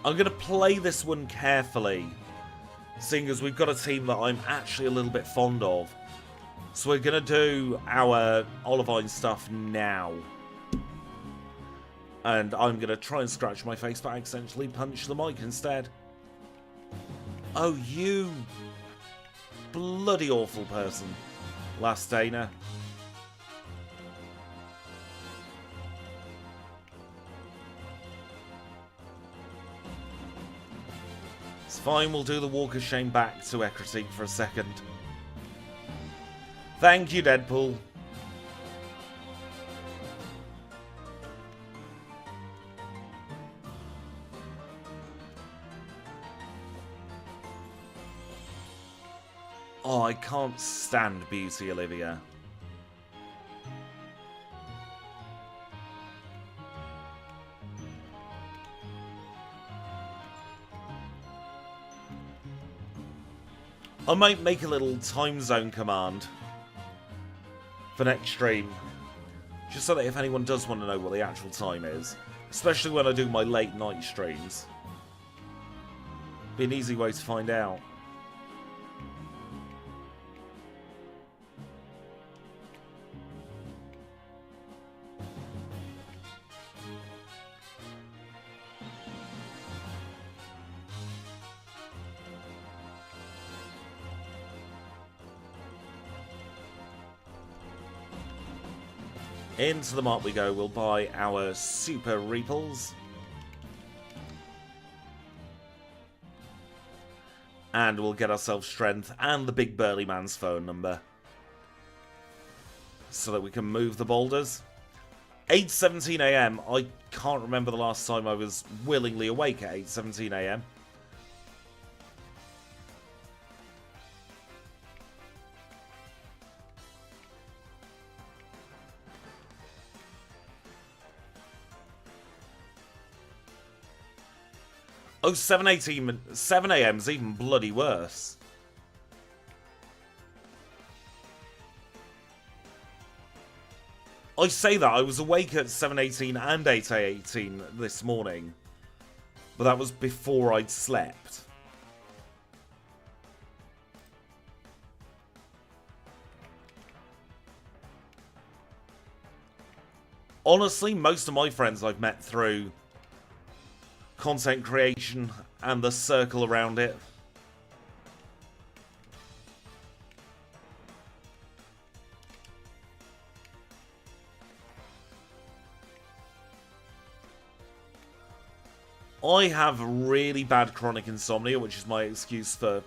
[SPEAKER 1] I'm going to play this one carefully, seeing as we've got a team that I'm actually a little bit fond of. So we're going to do our Olivine stuff now. And I'm going to try and scratch my face, but accidentally punch the mic instead. Oh, you bloody awful person, Last Dana. It's fine, we'll do the walk of shame back to Ekritik for a second. Thank you, Deadpool. Oh, I can't stand Beauty Olivia. I might make a little time zone command for next stream, just so that if anyone does want to know what the actual time is, especially when I do my late night streams, be an easy way to find out. Into the mart we go. We'll buy our super Reaples. And we'll get ourselves strength and the big burly man's phone number, so that we can move the boulders. 8:17 AM. I can't remember the last time I was willingly awake at 8:17 AM. Oh, 7 AM's even bloody worse. I say that, I was awake at 7:18 and 8:18 this morning, but that was before I'd slept. Honestly, most of my friends I've met through content creation and the circle around it. I have really bad chronic insomnia, which is my excuse for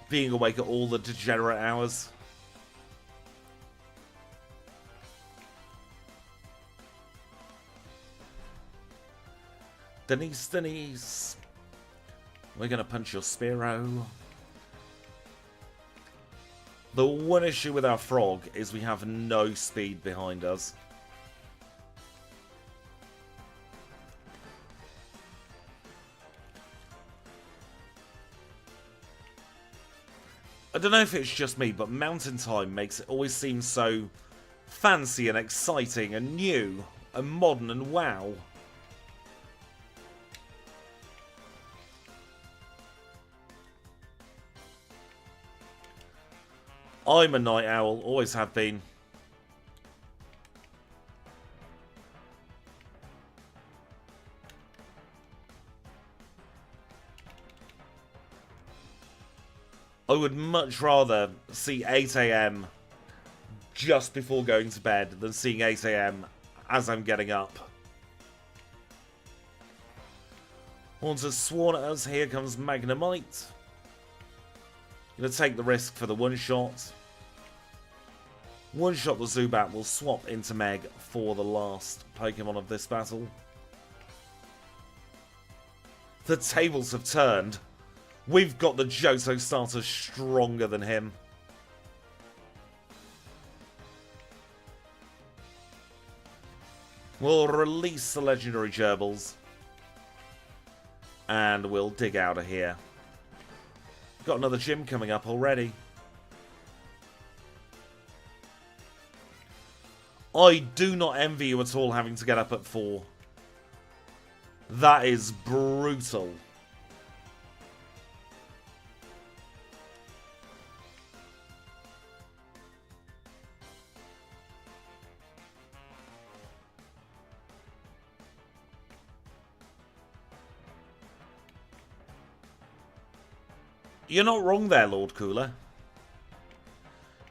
[SPEAKER 1] being awake at all the degenerate hours. Denise. We're going to punch your Spearow. The one issue with our frog is we have no speed behind us. I don't know if it's just me, but Mountain Time makes it always seem so fancy and exciting and new and modern and wow. I'm a night owl, always have been. I would much rather see 8 AM just before going to bed than seeing 8 AM as I'm getting up. Once has sworn at us, here comes Magnemite. Gonna take the risk for the one-shot. One-shot the Zubat will swap into Meg for the last Pokemon of this battle. The tables have turned. We've got the Johto starter stronger than him. We'll release the legendary Gerbils. And we'll dig out of here. Got another gym coming up already. I do not envy you at all having to get up at 4. That is brutal. You're not wrong there, Lord Cooler.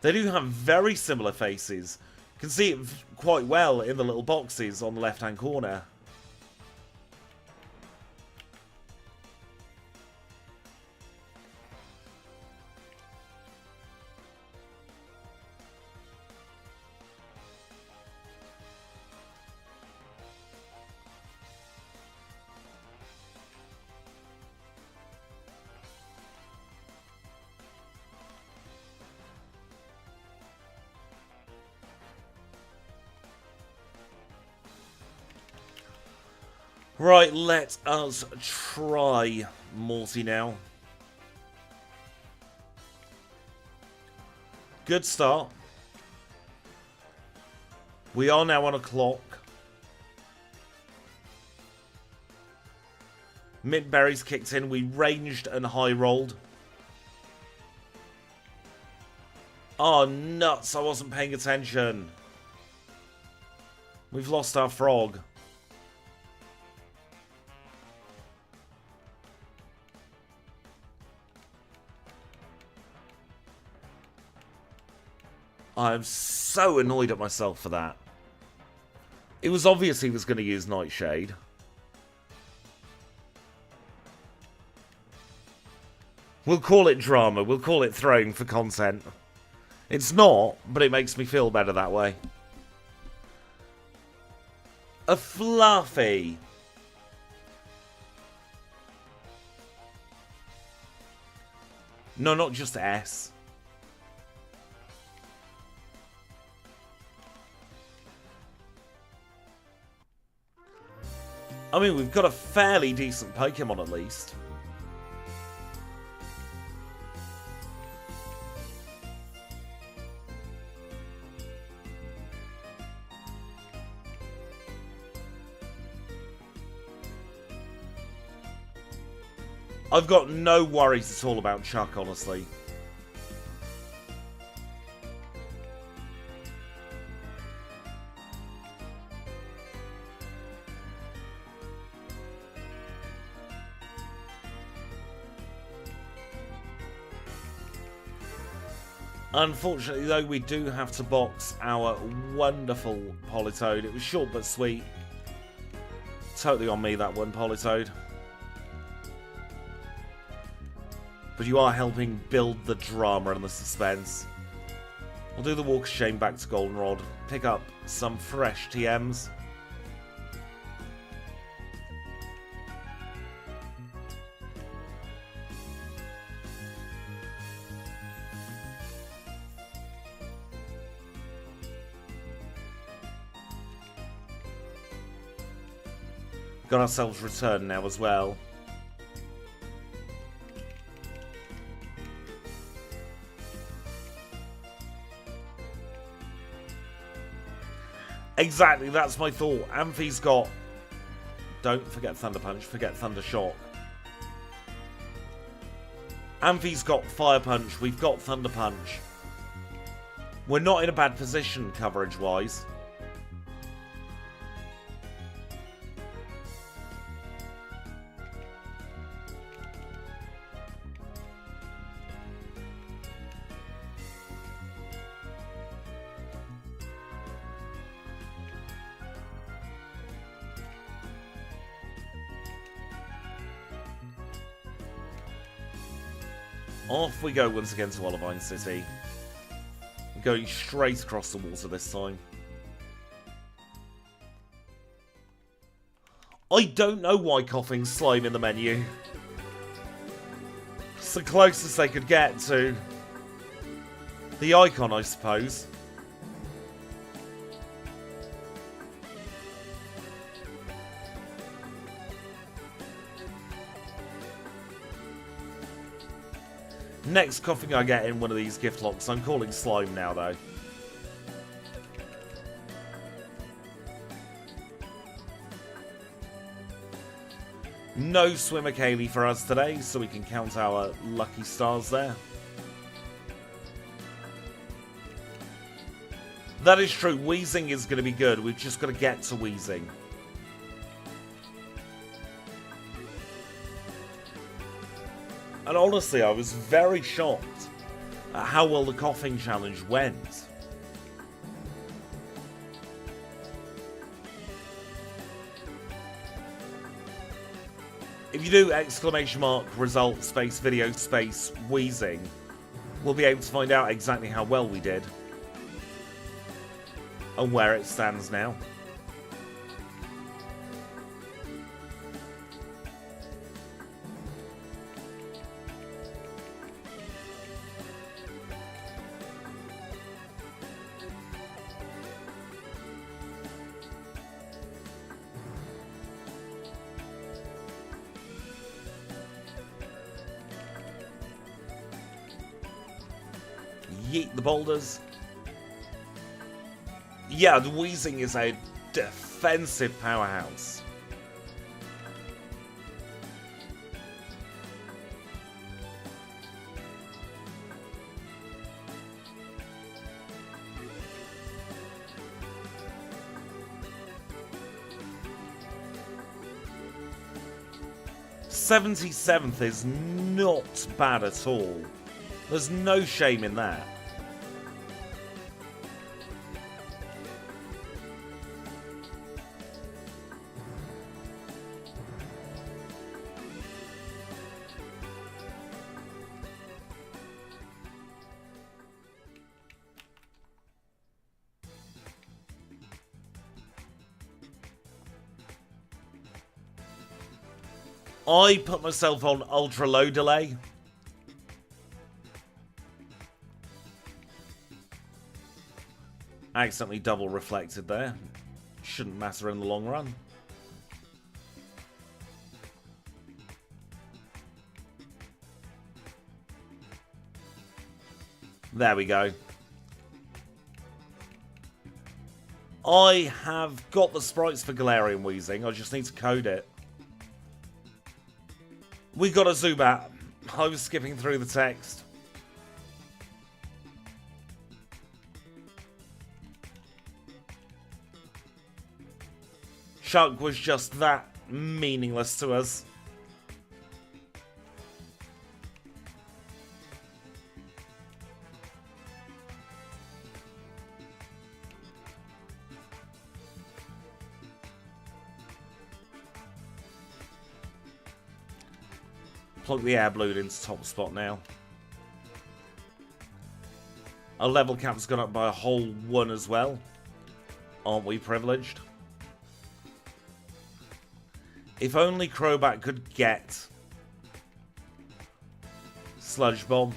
[SPEAKER 1] They do have very similar faces. You can see it quite well in the little boxes on the left-hand corner. Right, let us try Morty now. Good start. We are now on a clock. Mint berries kicked in. We ranged and high rolled. Oh, nuts. I wasn't paying attention. We've lost our frog. I'm so annoyed at myself for that. It was obvious he was going to use Nightshade. We'll call it drama. We'll call it throwing for content. It's not, but it makes me feel better that way. A Fluffy. No, not just S. I mean, we've got a fairly decent Pokemon at least. I've got no worries at all about Chuck, honestly. Unfortunately, though, we do have to box our wonderful Politoed. It was short but sweet. Totally on me, that one, Politoed. But you are helping build the drama and the suspense. We'll do the walk of shame back to Goldenrod. Pick up some fresh TMs. Got ourselves return now as well. Exactly, that's my thought. Amphi's got... Don't forget Thunder Punch, forget Thunder Shock. Amphi's got Fire Punch, we've got Thunder Punch. We're not in a bad position coverage-wise. Off we go once again to Olivine City. We're going straight across the water this time. I don't know why coughing slime in the menu. It's the closest they could get to the icon, I suppose. Next coughing I get in one of these Giftlocks, I'm calling slime now though. No Swimmer Kaylee for us today, so we can count our lucky stars there. That is true, Wheezing is going to be good, we've just got to get to Wheezing. And honestly, I was very shocked at how well the coughing challenge went. If you do !result space video space Wheezing, we'll be able to find out exactly how well we did. And where it stands now. Yeet the boulders. Yeah, the Wheezing is a defensive powerhouse. '77th is not bad at all. There's no shame in that. I put myself on ultra low delay. Accidentally double reflected there. Shouldn't matter in the long run. There we go. I have got the sprites for Galarian Wheezing. I just need to code it. We got a Zubat. I was skipping through the text. Chuck was just that meaningless to us. Plug the air balloon into top spot now. Our level cap's gone up by a whole 1 as well. Aren't we privileged? If only Crobat could get Sludge Bomb.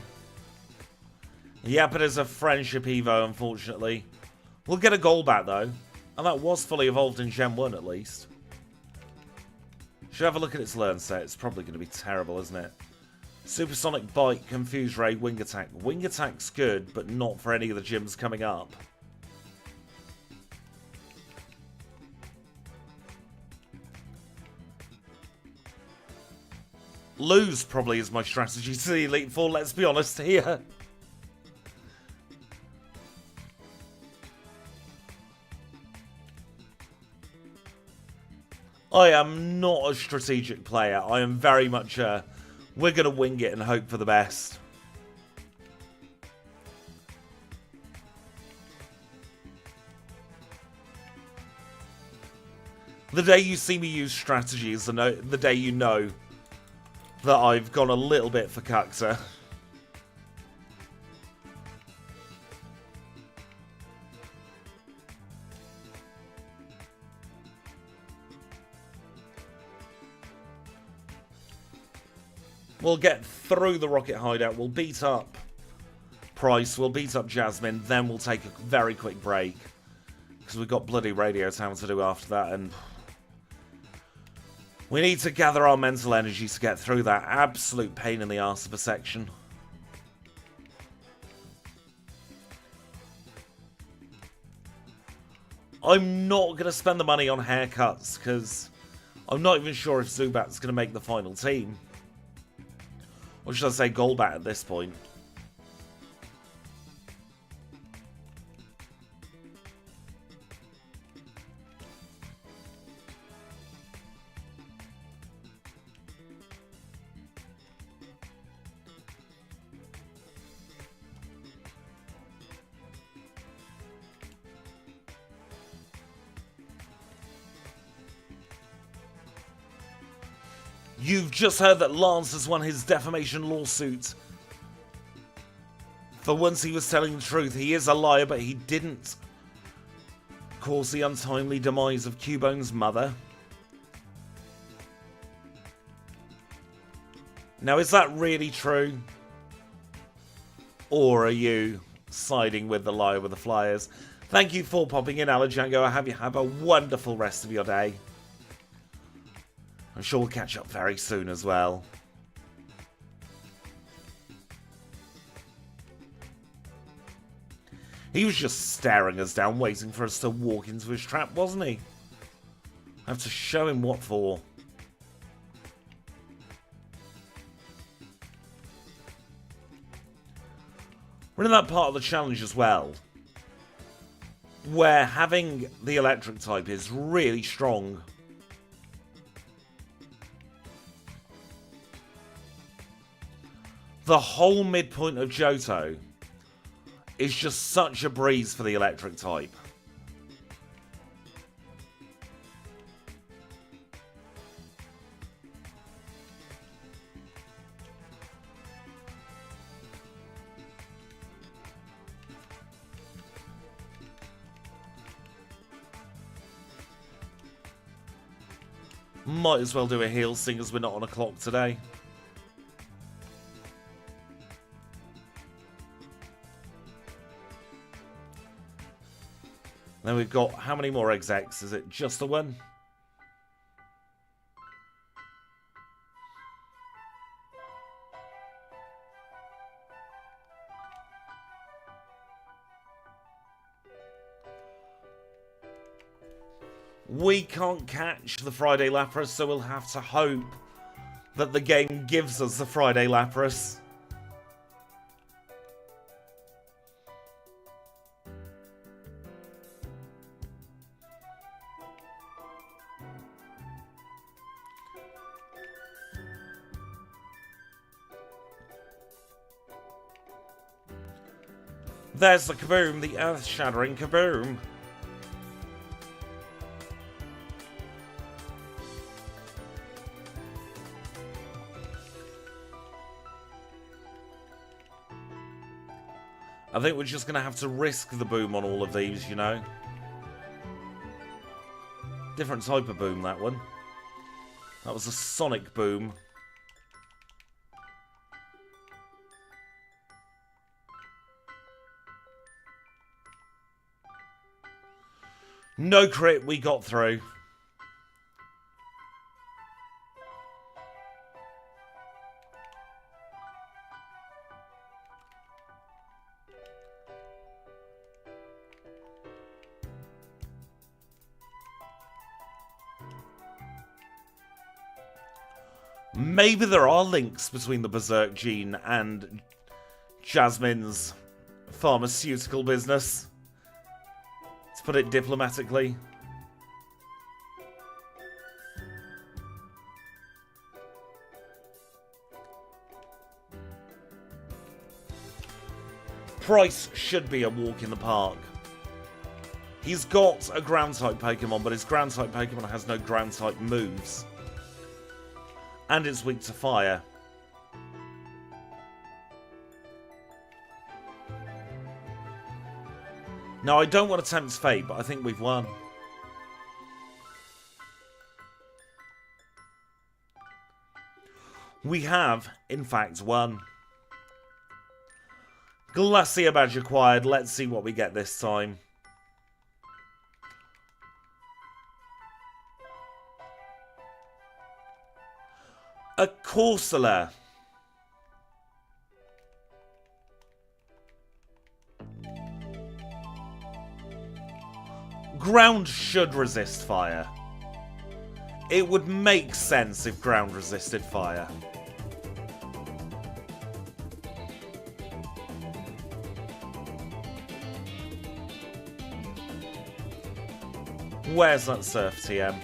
[SPEAKER 1] Yep, it is a friendship Evo, unfortunately. We'll get a Golbat, though. And that was fully evolved in Gen 1, at least. Should have a look at its learn set. It's probably going to be terrible, isn't it? Supersonic Bite, Confuse Ray, Wing Attack. Wing Attack's good, but not for any of the gyms coming up. Lose probably is my strategy to the Elite Four, let's be honest here. I am not a strategic player. I am very much a, we're going to wing it and hope for the best. The day you see me use strategy is the day you know that I've gone a little bit for Cuxa. We'll get through the Rocket Hideout, we'll beat up Price, we'll beat up Jasmine, then we'll take a very quick break. Because we've got bloody Radio Town to do after that, and we need to gather our mental energy to get through that absolute pain in the arse of a section. I'm not going to spend the money on haircuts, because I'm not even sure if Zubat's going to make the final team. Or should I say Golbat at this point? You've just heard that Lance has won his defamation lawsuit. For once he was telling the truth. He is a liar, but he didn't cause the untimely demise of Cubone's mother. Now, is that really true? Or are you siding with the liar with the flyers? Thank you for popping in, Alajango. I hope you have a wonderful rest of your day. I'm sure we'll catch up very soon as well. He was just staring us down, waiting for us to walk into his trap, wasn't he? I have to show him what for. We're in that part of the challenge as well, where having the electric type is really strong. The whole midpoint of Johto is just such a breeze for the electric type. Might as well do a heal, seeing as we're not on a clock today. Then we've got, how many more execs? Is it just the one? We can't catch the Friday Lapras, so we'll have to hope that the game gives us the Friday Lapras. There's the kaboom, the earth-shattering kaboom. I think we're just going to have to risk the boom on all of these, you know. Different type of boom, that one. That was a sonic boom. No crit, we got through. Maybe there are links between the Berserk gene and Jasmine's pharmaceutical business. To put it diplomatically. Price should be a walk in the park. He's got a ground-type Pokemon, but his ground-type Pokemon has no ground-type moves. And it's weak to fire. Now, I don't want to tempt fate, but I think we've won. We have, in fact, won. Glacier badge acquired. Let's see what we get this time. A Corsola. Ground should resist fire. It would make sense if ground resisted fire. Where's that Surf TM?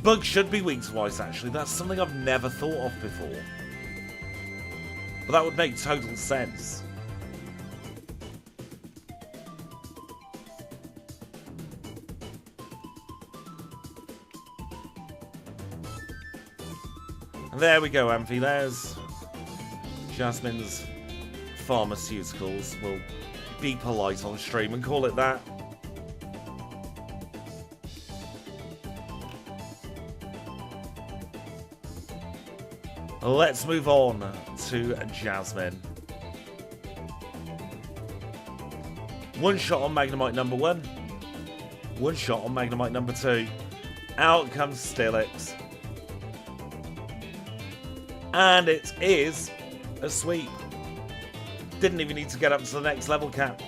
[SPEAKER 1] Bug should be weak to ice, actually. That's something I've never thought of before. But that would make total sense. There we go, Amphi. There's Jasmine's pharmaceuticals. We'll be polite on stream and call it that. Let's move on to Jasmine. One shot on Magnemite number 1. One shot on Magnemite number 2. Out comes Steelix. And it is a sweep. Didn't even need to get up to the next level cap.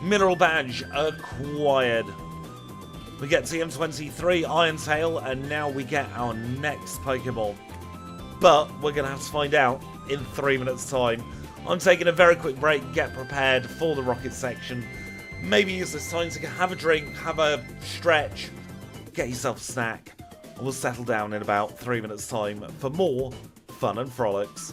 [SPEAKER 1] Mineral badge acquired. We get TM23, Iron Tail, and now we get our next Pokemon. But we're going to have to find out in 3 minutes' time. I'm taking a very quick break, get prepared for the rocket section. Maybe use this time to have a drink, have a stretch, get yourself a snack. And we'll settle down in about 3 minutes' time for more fun and frolics.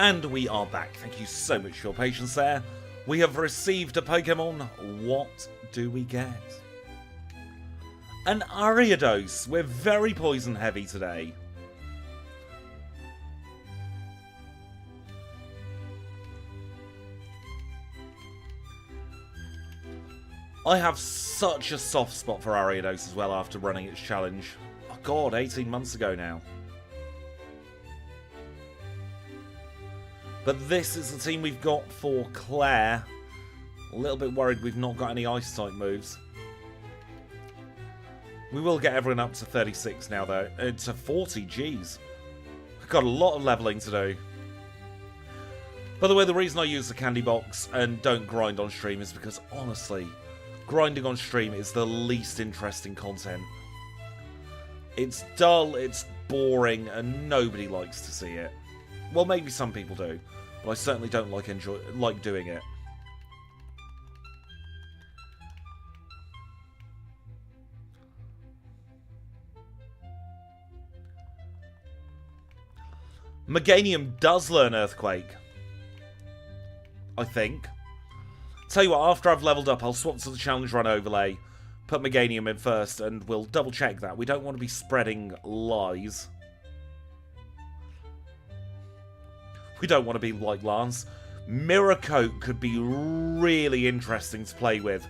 [SPEAKER 1] And we are back. Thank you so much for your patience there. We have received a Pokemon. What do we get? An Ariados. We're very poison heavy today. I have such a soft spot for Ariados as well after running its challenge. Oh god, 18 months ago now. But this is the team we've got for Claire. A little bit worried we've not got any Ice-type moves. We will get everyone up to 36 now, though. To 40, jeez. I've got a lot of leveling to do. By the way, the reason I use the candy box and don't grind on stream is because, honestly, grinding on stream is the least interesting content. It's dull, it's boring, and nobody likes to see it. Well, maybe some people do, but I certainly don't like doing it. Meganium does learn Earthquake, I think. Tell you what, after I've leveled up, I'll swap to the challenge run overlay, put Meganium in first, and we'll double check that. We don't want to be spreading lies. We don't want to be like Lance. Mirror Coat could be really interesting to play with.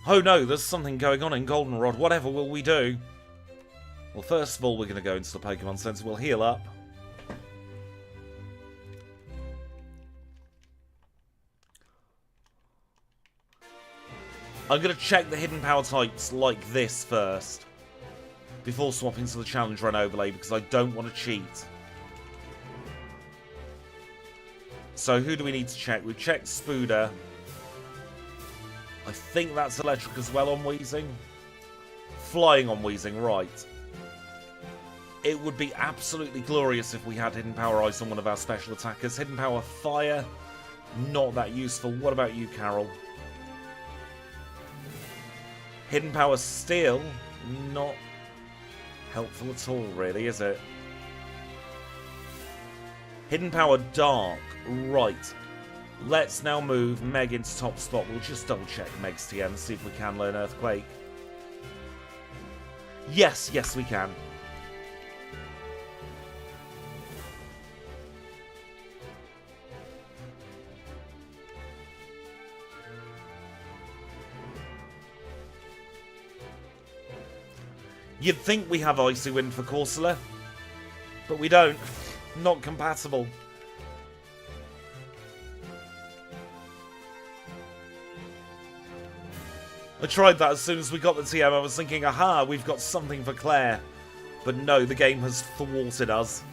[SPEAKER 1] Oh no, there's something going on in Goldenrod. Whatever will we do? Well, first of all, we're going to go into the Pokemon Center. We'll heal up. I'm going to check the hidden power types like this first, before swapping to the challenge run overlay, because I don't want to cheat. So who do we need to check? We've checked Spooder. I think that's electric as well on Weezing. Flying on Weezing, right. It would be absolutely glorious if we had Hidden Power Ice on one of our special attackers. Hidden Power Fire, not that useful. What about you, Carol? Hidden Power Steel, not helpful at all, really, is it? Hidden Power Dark, right. Let's now move Meg into top spot. We'll just double check Meg's TM and see if we can learn Earthquake. Yes, yes we can. You'd think we have Icy Wind for Corsola, but we don't. Not compatible. I tried that as soon as we got the TM. I was thinking, aha, we've got something for Claire. But no, the game has thwarted us.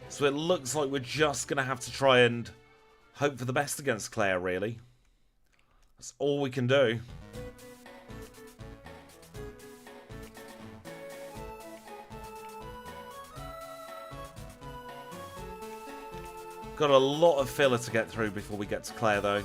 [SPEAKER 1] So it looks like we're just going to have to try and hope for the best against Claire, really. That's all we can do. Got a lot of filler to get through before we get to Claire, though.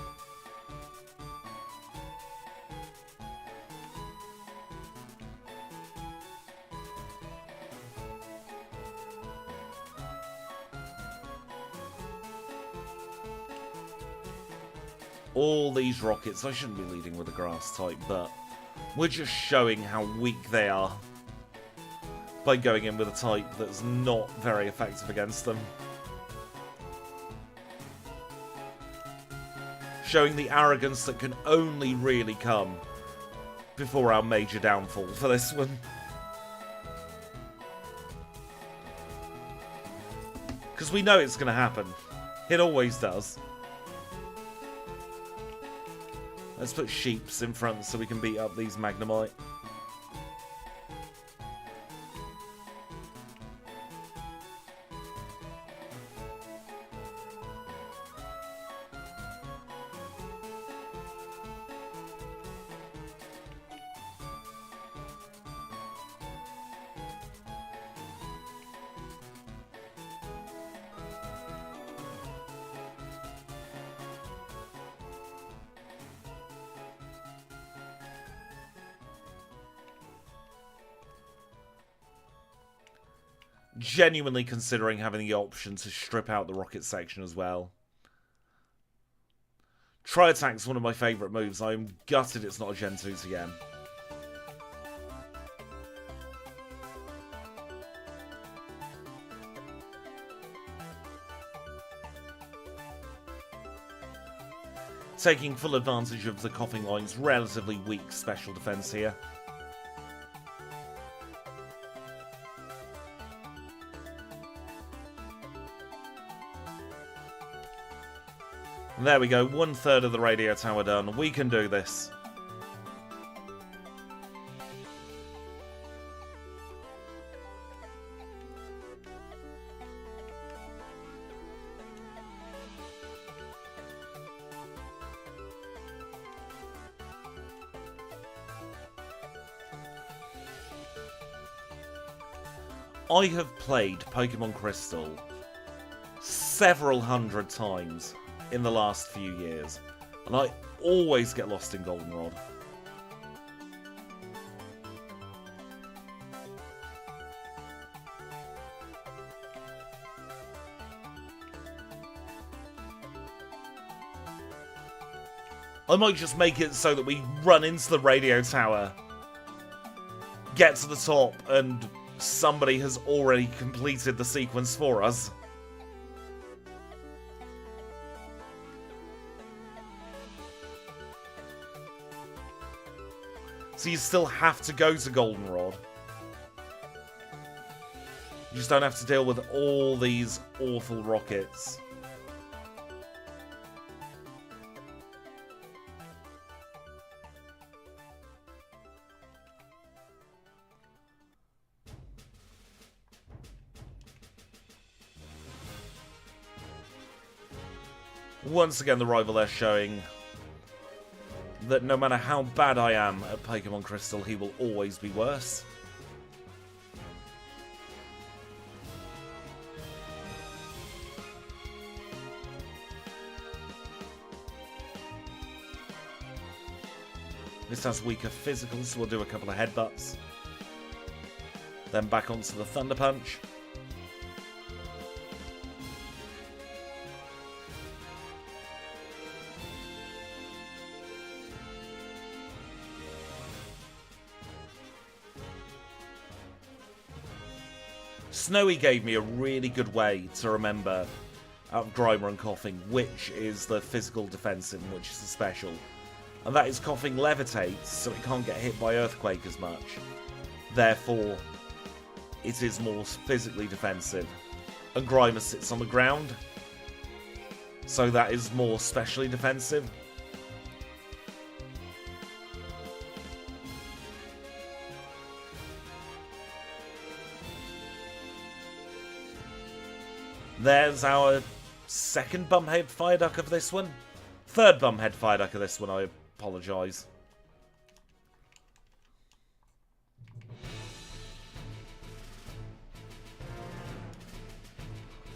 [SPEAKER 1] All these rockets, I shouldn't be leading with a grass type, but we're just showing how weak they are by going in with a type that's not very effective against them. Showing the arrogance that can only really come before our major downfall for this one. Because we know it's going to happen. It always does. Let's put sheeps in front so we can beat up these Magnemite. Genuinely considering having the option to strip out the rocket section as well. Tri-Attack's one of my favourite moves. I'm gutted it's not a Gen 2s again. Taking full advantage of the Coughing Line's relatively weak special defense here. There we go, 1/3 of the radio tower done. We can do this. I have played Pokemon Crystal several hundred times in the last few years, and I always get lost in Goldenrod. I might just make it so that we run into the radio tower, get to the top, and somebody has already completed the sequence for us. So you still have to go to Goldenrod. You just don't have to deal with all these awful rockets. Once again, the rival there showing that no matter how bad I am at Pokemon Crystal, he will always be worse. This has weaker physicals, so we'll do a couple of headbutts. Then back onto the Thunder Punch. Snowy gave me a really good way to remember out of Grimer and Coughing which is the physical defensive and which is the special. And that is Coughing levitates, so it can't get hit by Earthquake as much. Therefore, it is more physically defensive. And Grimer sits on the ground, so that is more specially defensive. There's our second Bumhead Fireduck of this one. Third Bumhead Fireduck of this one, I apologise.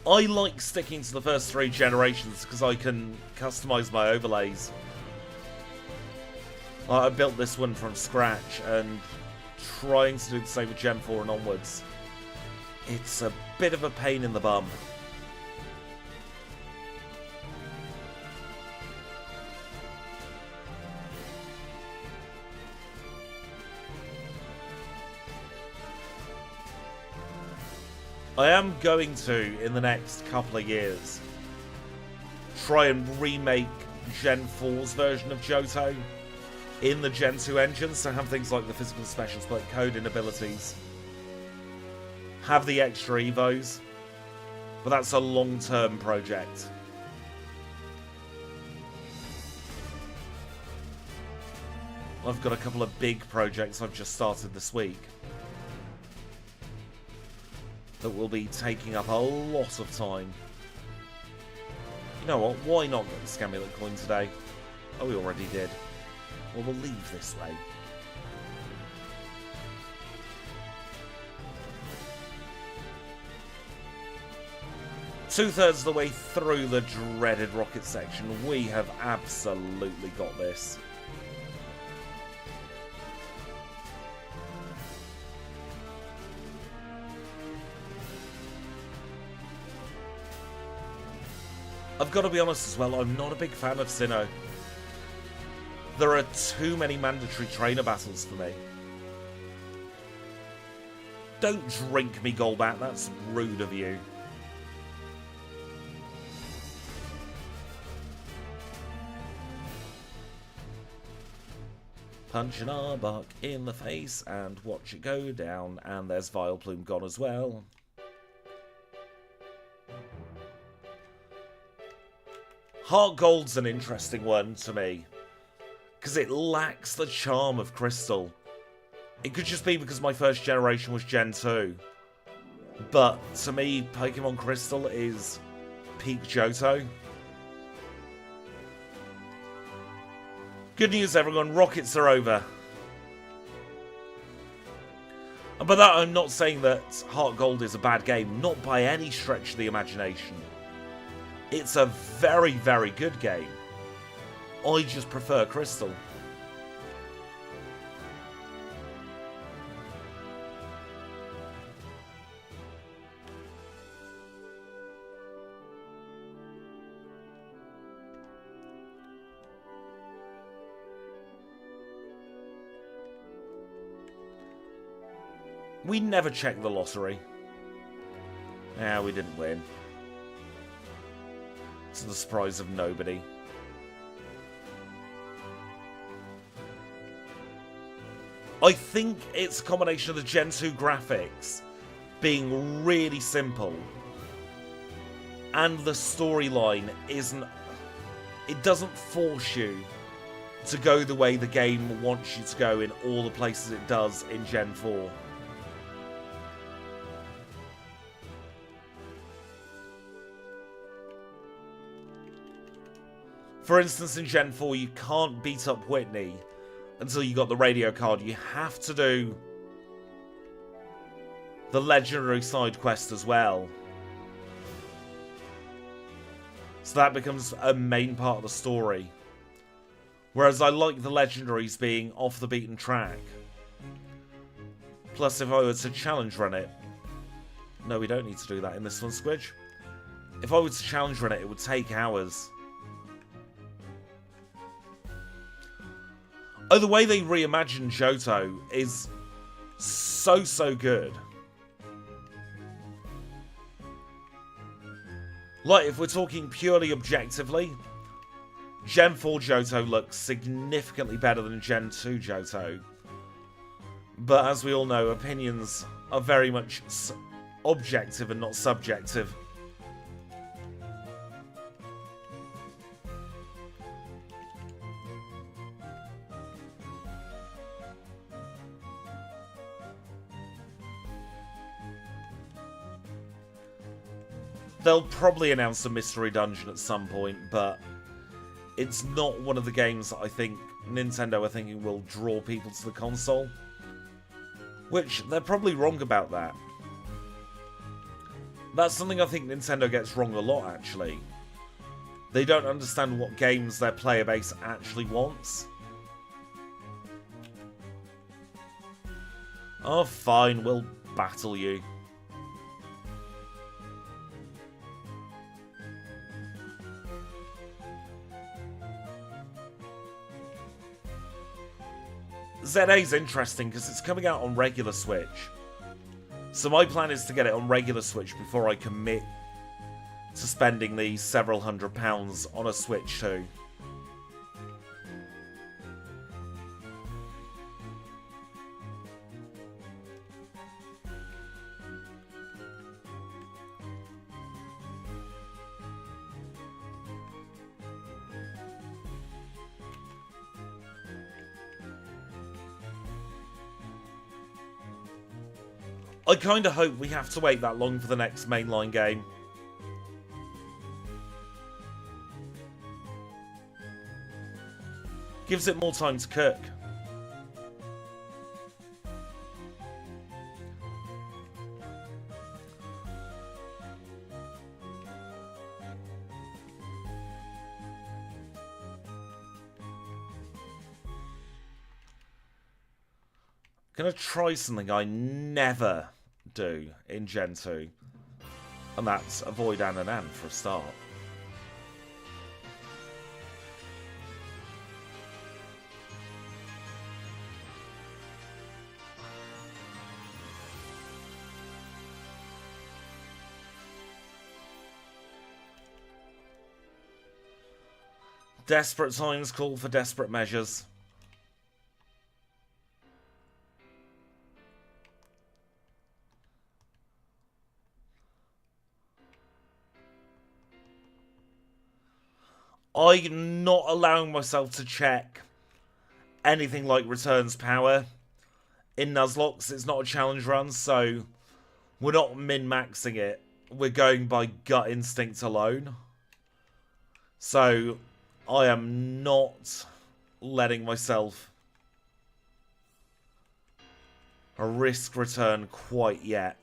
[SPEAKER 1] I like sticking to the first 3 generations because I can customise my overlays. I built this one from scratch and trying to do the same with Gen 4 and onwards. It's a bit of a pain in the bum. I am going to, in the next couple of years, try and remake Gen 4's version of Johto in the Gen 2 engine, so have things like the physical specials, like coding abilities, have the extra evos, but that's a long-term project. I've got a couple of big projects I've just started this week that will be taking up a lot of time. You know what? Why not get the Scamulet coin today? Oh, we already did. Well, we'll leave this way. Two-thirds of the way through the dreaded rocket section, we have absolutely got this. I've got to be honest as well, I'm not a big fan of Sinnoh. There are too many mandatory trainer battles for me. Don't drink me, Golbat, that's rude of you. Punch an Arbok in the face and watch it go down, and there's Vileplume gone as well. Heart Gold's an interesting one to me, because it lacks the charm of Crystal. It could just be because my first generation was Gen 2. But to me, Pokemon Crystal is peak Johto. Good news everyone, rockets are over. And by that I'm not saying that Heart Gold is a bad game, not by any stretch of the imagination. It's a very, very good game. I just prefer Crystal. We never checked the lottery. Yeah, we didn't win. To the surprise of nobody. I think it's a combination of the Gen 2 graphics being really simple and the storyline isn't... It doesn't force you to go the way the game wants you to go in all the places it does in Gen 4. For instance, in Gen 4, you can't beat up Whitney until you got the radio card. You have to do the legendary side quest as well. So that becomes a main part of the story. Whereas I like the legendaries being off the beaten track. Plus, if I were to challenge run it... No, we don't need to do that in this one, Squidge. If I were to challenge run it, it would take hours. Oh, the way they reimagined Johto is so good. Like, if we're talking purely objectively, Gen 4 Johto looks significantly better than Gen 2 Johto. But as we all know, opinions are very much objective and not subjective. They'll probably announce a mystery dungeon at some point, but it's not one of the games that I think Nintendo are thinking will draw people to the console. Which, they're probably wrong about that. That's something I think Nintendo gets wrong a lot, actually. They don't understand what games their player base actually wants. Oh, fine, we'll battle you. ZA is interesting because it's coming out on regular Switch. So my plan is to get it on regular Switch before I commit to spending the several £100s on a Switch too. I kind of hope we have to wait that long for the next mainline game. Gives it more time to cook. Gonna try something I never do in Gen 2. And that's avoid An for a start. Desperate times call for desperate measures. I'm not allowing myself to check anything like returns power in Nuzlocke. It's not a challenge run, so we're not min-maxing it. We're going by gut instinct alone. So I am not letting myself risk return quite yet.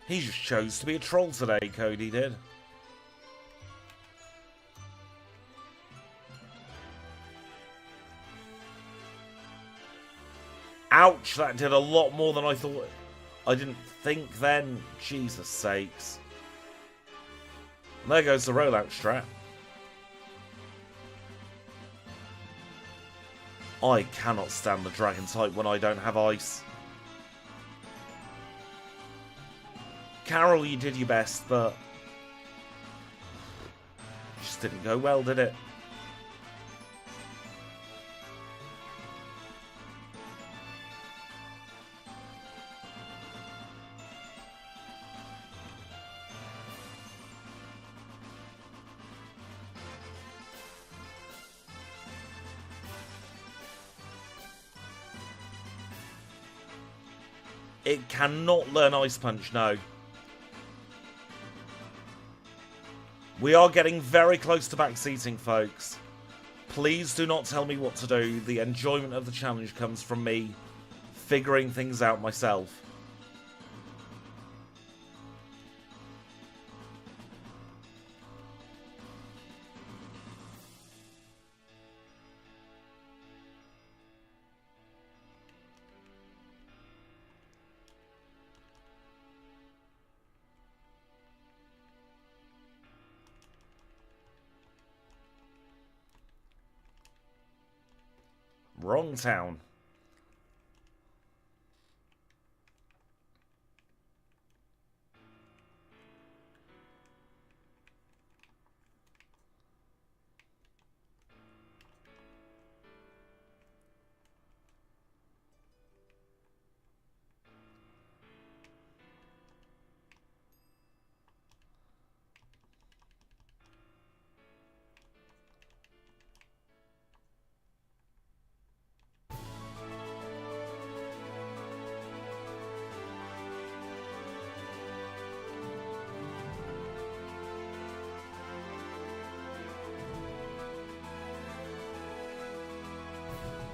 [SPEAKER 1] He just chose to be a troll today, Cody did. Ouch, that did a lot more than I thought. I didn't think then. Jesus sakes. And there goes the rollout strat. I cannot stand the dragon type when I don't have ice. Carol, you did your best, but it just didn't go well, did it? It cannot learn Ice Punch, no. We are getting very close to backseating, folks. Please do not tell me what to do. The enjoyment of the challenge comes from me figuring things out myself. Wrong town.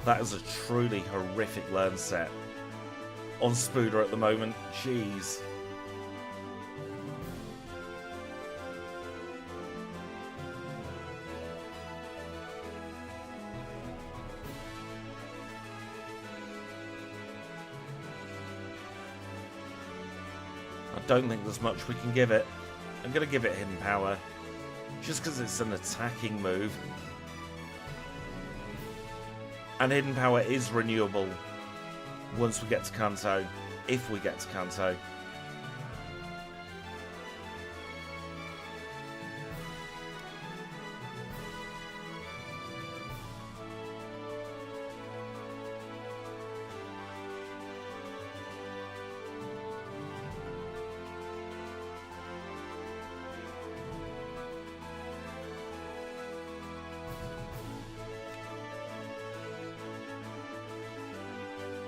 [SPEAKER 1] That is a truly horrific learn set on Spooder at the moment. Jeez. I don't think there's much we can give it. I'm going to give it hidden power. Just because it's an attacking move. And Hidden Power is renewable once we get to Kanto. If we get to Kanto.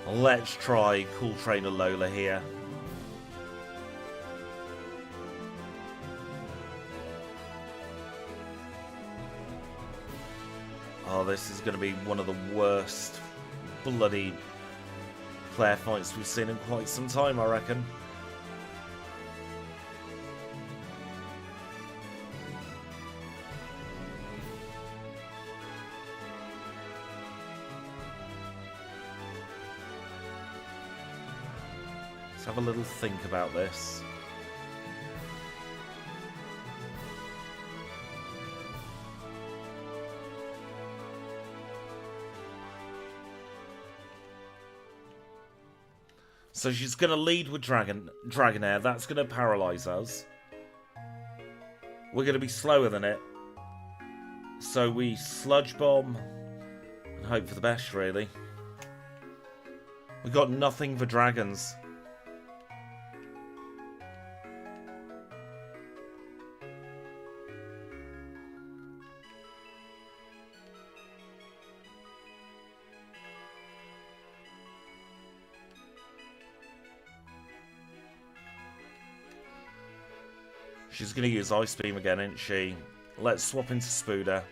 [SPEAKER 1] Let's try Cool Trainer Lola here. Oh, this is going to be one of the worst bloody player fights we've seen in quite some time, I reckon. Let's have a little think about this. So she's going to lead with Dragonair. That's going to paralyze us. We're going to be slower than it. So we Sludge Bomb and hope for the best, really. We've got nothing for dragons. She's going to use Ice Beam again, isn't she? Let's swap into Spooder.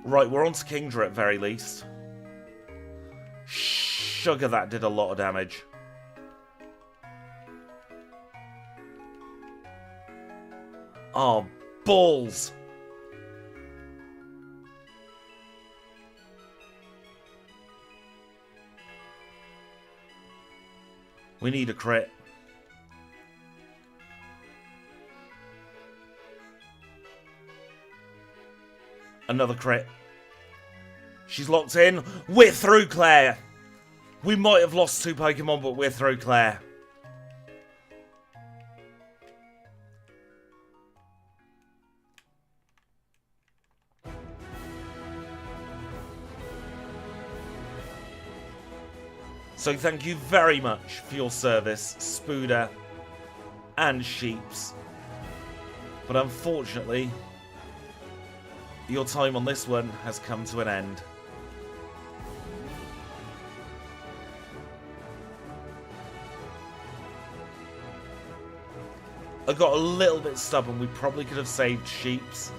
[SPEAKER 1] Right, we're on to Kingdra at very least. Sugar, that did a lot of damage. Oh, balls! We need a crit. Another crit. She's locked in. We're through, Claire. We might have lost 2 Pokemon, but we're through, Claire. So thank you very much for your service, Spooder and Sheeps. But unfortunately, your time on this one has come to an end. I got a little bit stubborn. We probably could have saved Sheeps,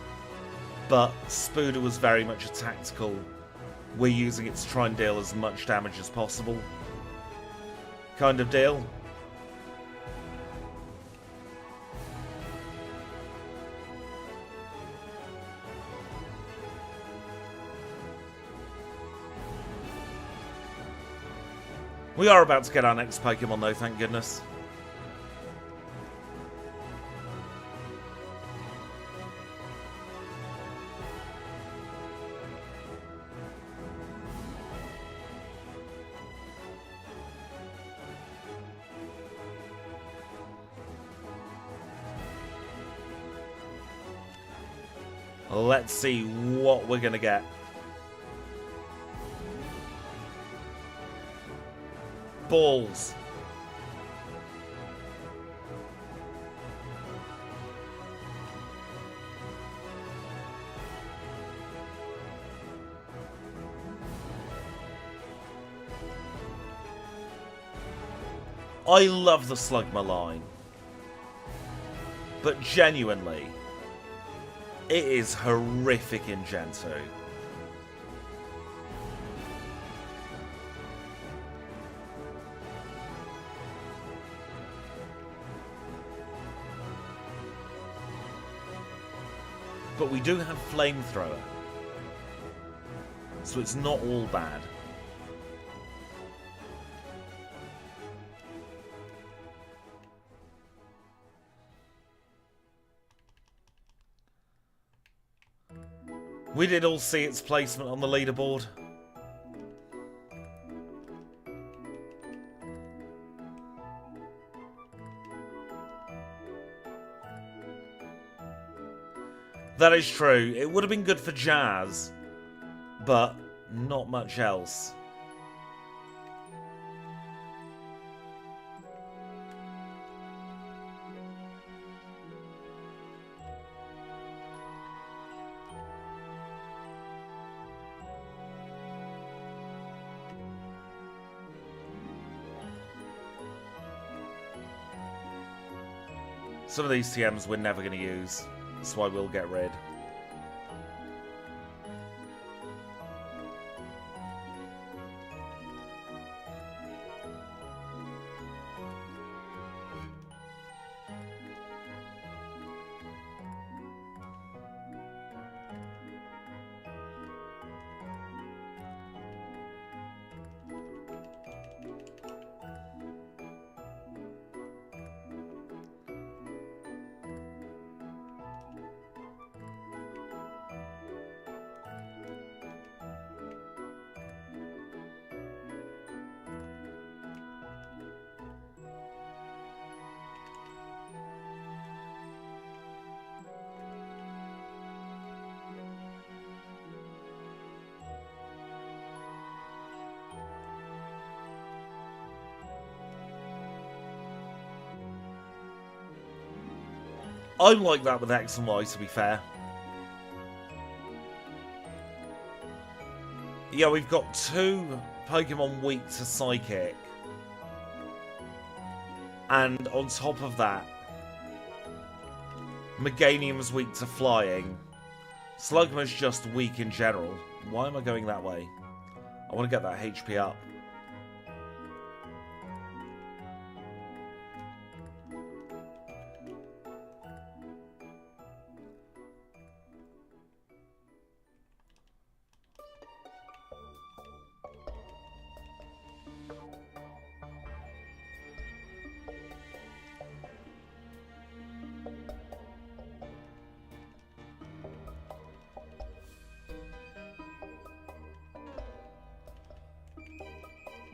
[SPEAKER 1] but Spooder was very much a tactical. We're using it to try and deal as much damage as possible kind of deal. We are about to get our next Pokemon though, thank goodness. Let's see what we're going to get. Balls. I love the Slugma line. But genuinely, it is horrific in Gen 2. But we do have Flamethrower. So it's not all bad. We did all see its placement on the leaderboard. That is true. It would have been good for Jazz, but not much else. Some of these TMs we're never going to use. That's why we'll get rid. I'm like that with X and Y, to be fair. Yeah, we've got 2 Pokemon weak to Psychic. And on top of that, Meganium's weak to Flying. Slugma's just weak in general. Why am I going that way? I want to get that HP up.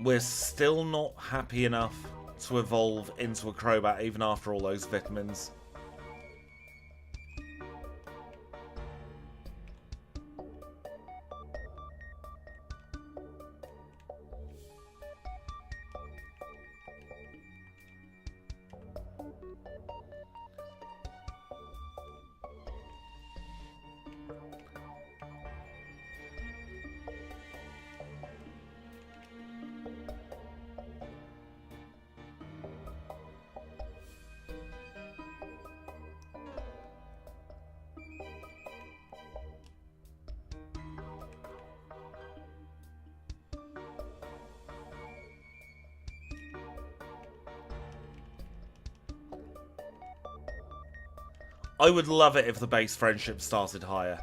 [SPEAKER 1] We're still not happy enough to evolve into a Crobat even after all those vitamins. I would love it if the base friendship started higher.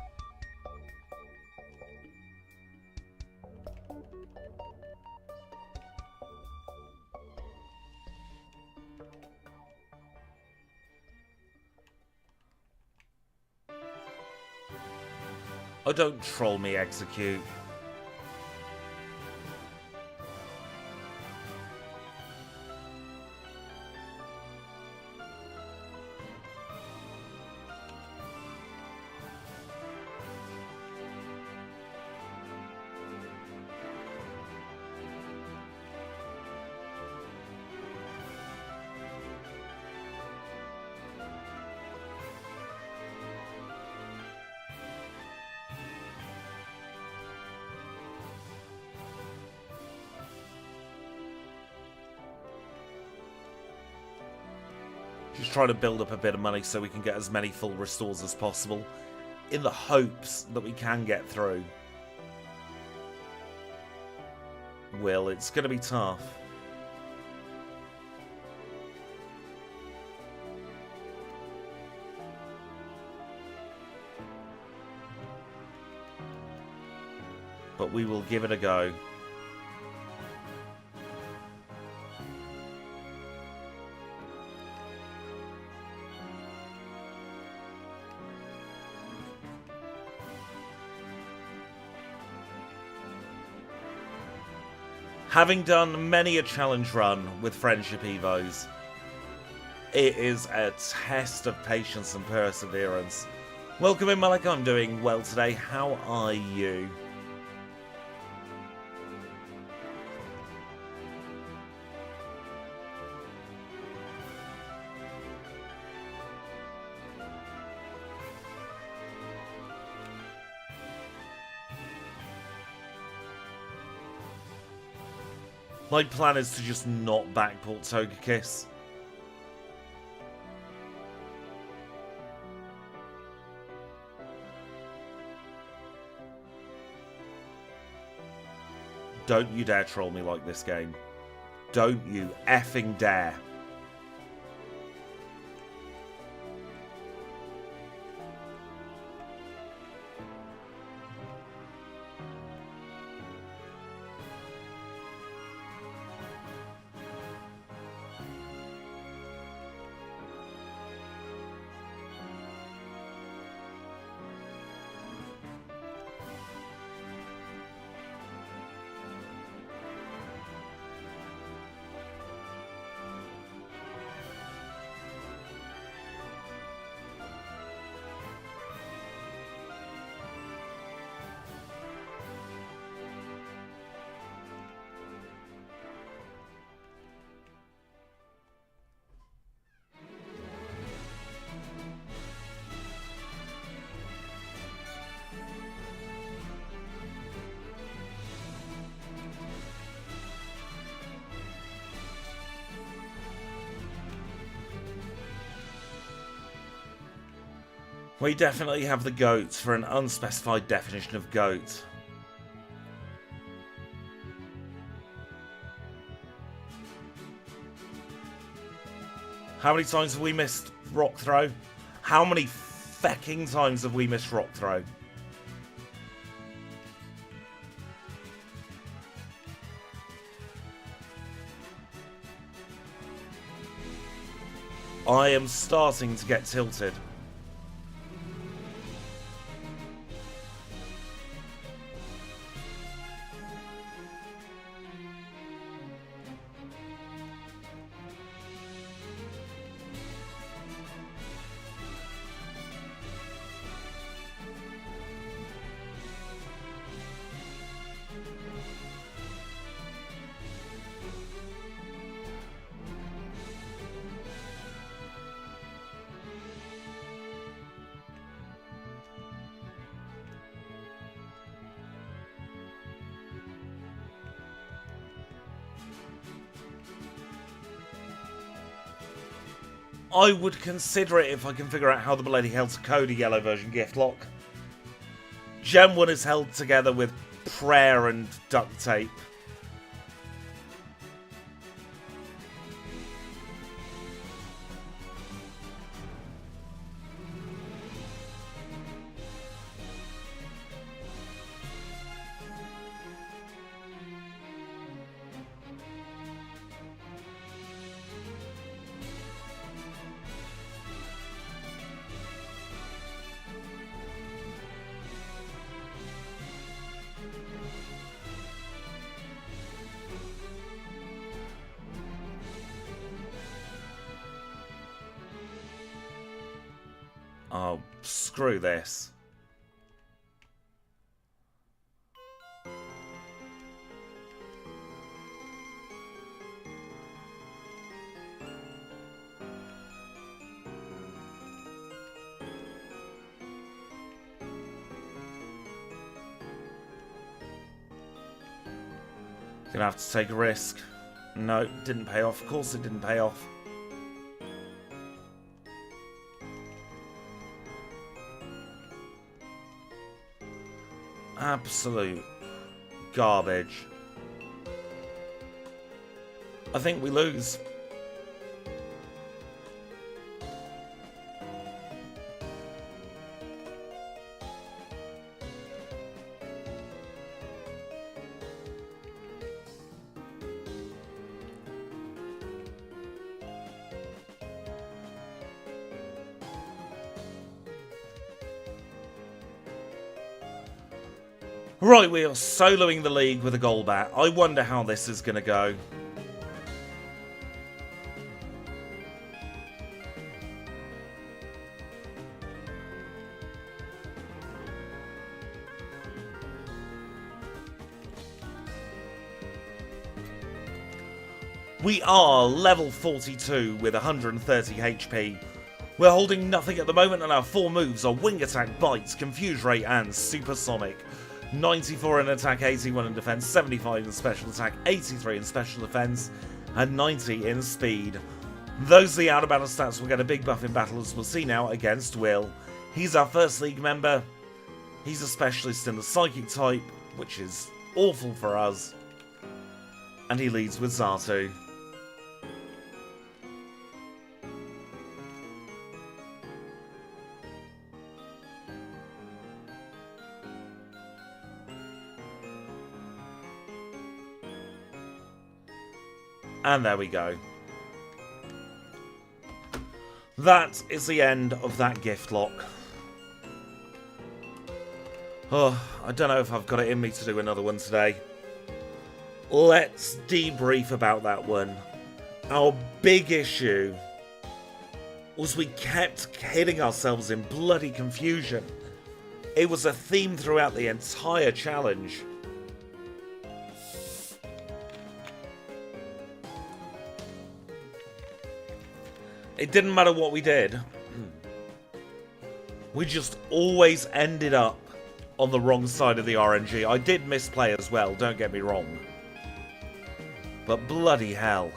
[SPEAKER 1] Oh, don't troll me, Execute. Just trying to build up a bit of money so we can get as many full restores as possible, in the hopes that we can get through. Will, it's going to be tough. but we will give it a go. Having done many a challenge run with Friendship Evos, it is a test of patience and perseverance. Welcome in, Malik. I'm doing well today. How are you? My plan is to just not backport Togekiss. Don't you dare troll me like this game. Don't you effing dare. We definitely have the goat for an unspecified definition of goat. How many times have we missed Rock Throw? How many fecking times have we missed Rock Throw? I am starting to get tilted. I would consider it if I can figure out how the bloody hell to code a yellow version Giftlocke. Gen 1 is held together with prayer and duct tape. Oh, screw this. Gonna have to take a risk. No, didn't pay off. Of course it didn't pay off. Absolute garbage. I think we lose. Right, we are soloing the league with a Golbat. I wonder how this is going to go. We are level 42 with 130 HP. We're holding nothing at the moment, and our 4 moves are Wing Attack, Bites, Confuse Ray, and Supersonic. 94 in attack, 81 in defense, 75 in special attack, 83 in special defense, and 90 in speed. Those are the out-of-battle stats. We'll get a big buff in battle, as we'll see now, against Will. He's our first league member. He's a specialist in the Psychic type, which is awful for us. And he leads with Johto. And there we go. That is the end of that Giftlocke. Oh, I don't know if I've got it in me to do another one today. Let's debrief about that one. Our big issue was we kept hitting ourselves in bloody confusion. It was a theme throughout the entire challenge. It didn't matter what we did. We just always ended up on the wrong side of the RNG. I did misplay as well, don't get me wrong. But bloody hell.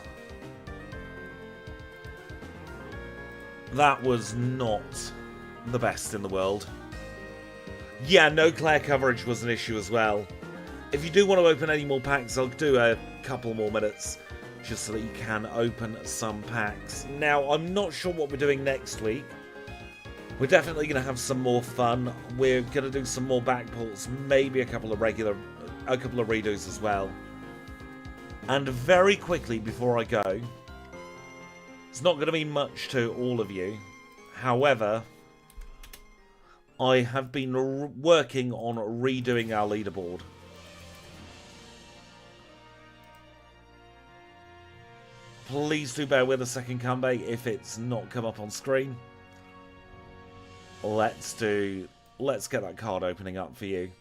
[SPEAKER 1] That was not the best in the world. Yeah, no Claire coverage was an issue as well. If you do want to open any more packs, I'll do a couple more minutes, just so that you can open some packs. Now, I'm not sure what we're doing next week. We're definitely going to have some more fun. We're going to do some more backports, maybe a couple of redos as well. And very quickly before I go, it's not going to mean much to all of you. However, I have been working on redoing our leaderboard. Please do bear with a second, Kanbei, if it's not come up on screen. Let's get that card opening up for you.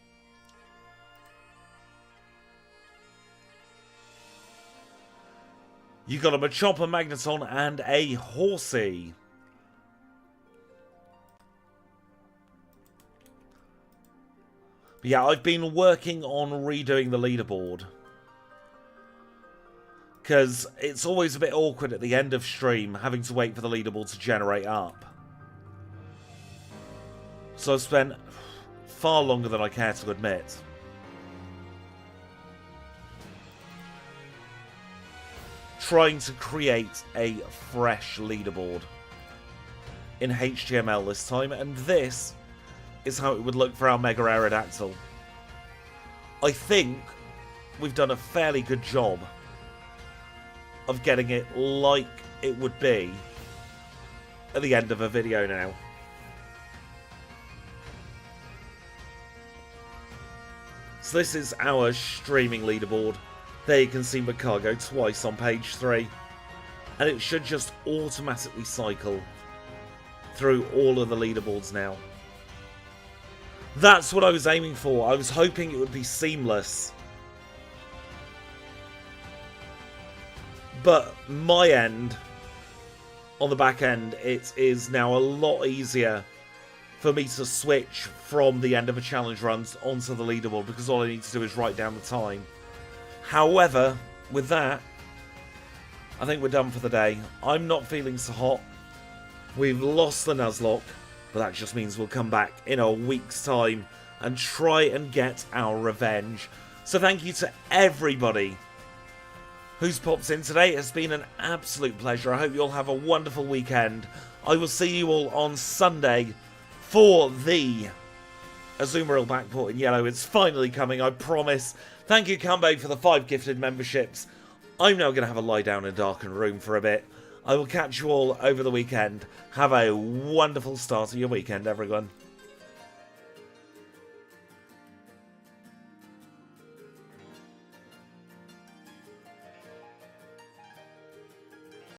[SPEAKER 1] You got a Machop, a Magneton, and a Horsey. But yeah, I've been working on redoing the leaderboard, because it's always a bit awkward at the end of stream having to wait for the leaderboard to generate up. So I've spent far longer than I care to admit trying to create a fresh leaderboard in HTML this time, and this is how it would look for our Mega Aerodactyl. I think we've done a fairly good job of getting it like it would be at the end of a video now. So this is our streaming leaderboard. There you can see Macargo twice on page 3. And it should just automatically cycle through all of the leaderboards now. That's what I was aiming for. I was hoping it would be seamless. But my end, on the back end, it is now a lot easier for me to switch from the end of a challenge run onto the leaderboard, because all I need to do is write down the time. However, with that, I think we're done for the day. I'm not feeling so hot. We've lost the Nuzlocke, but that just means we'll come back in a week's time and try and get our revenge. So thank you to everybody who's popped in today. It's been an absolute pleasure. I hope you all have a wonderful weekend. I will see you all on Sunday for the Azumarill backport in yellow. It's finally coming, I promise. Thank you, Kanbei, for the 5 gifted memberships. I'm now going to have a lie down in a darkened room for a bit. I will catch you all over the weekend. Have a wonderful start of your weekend, everyone.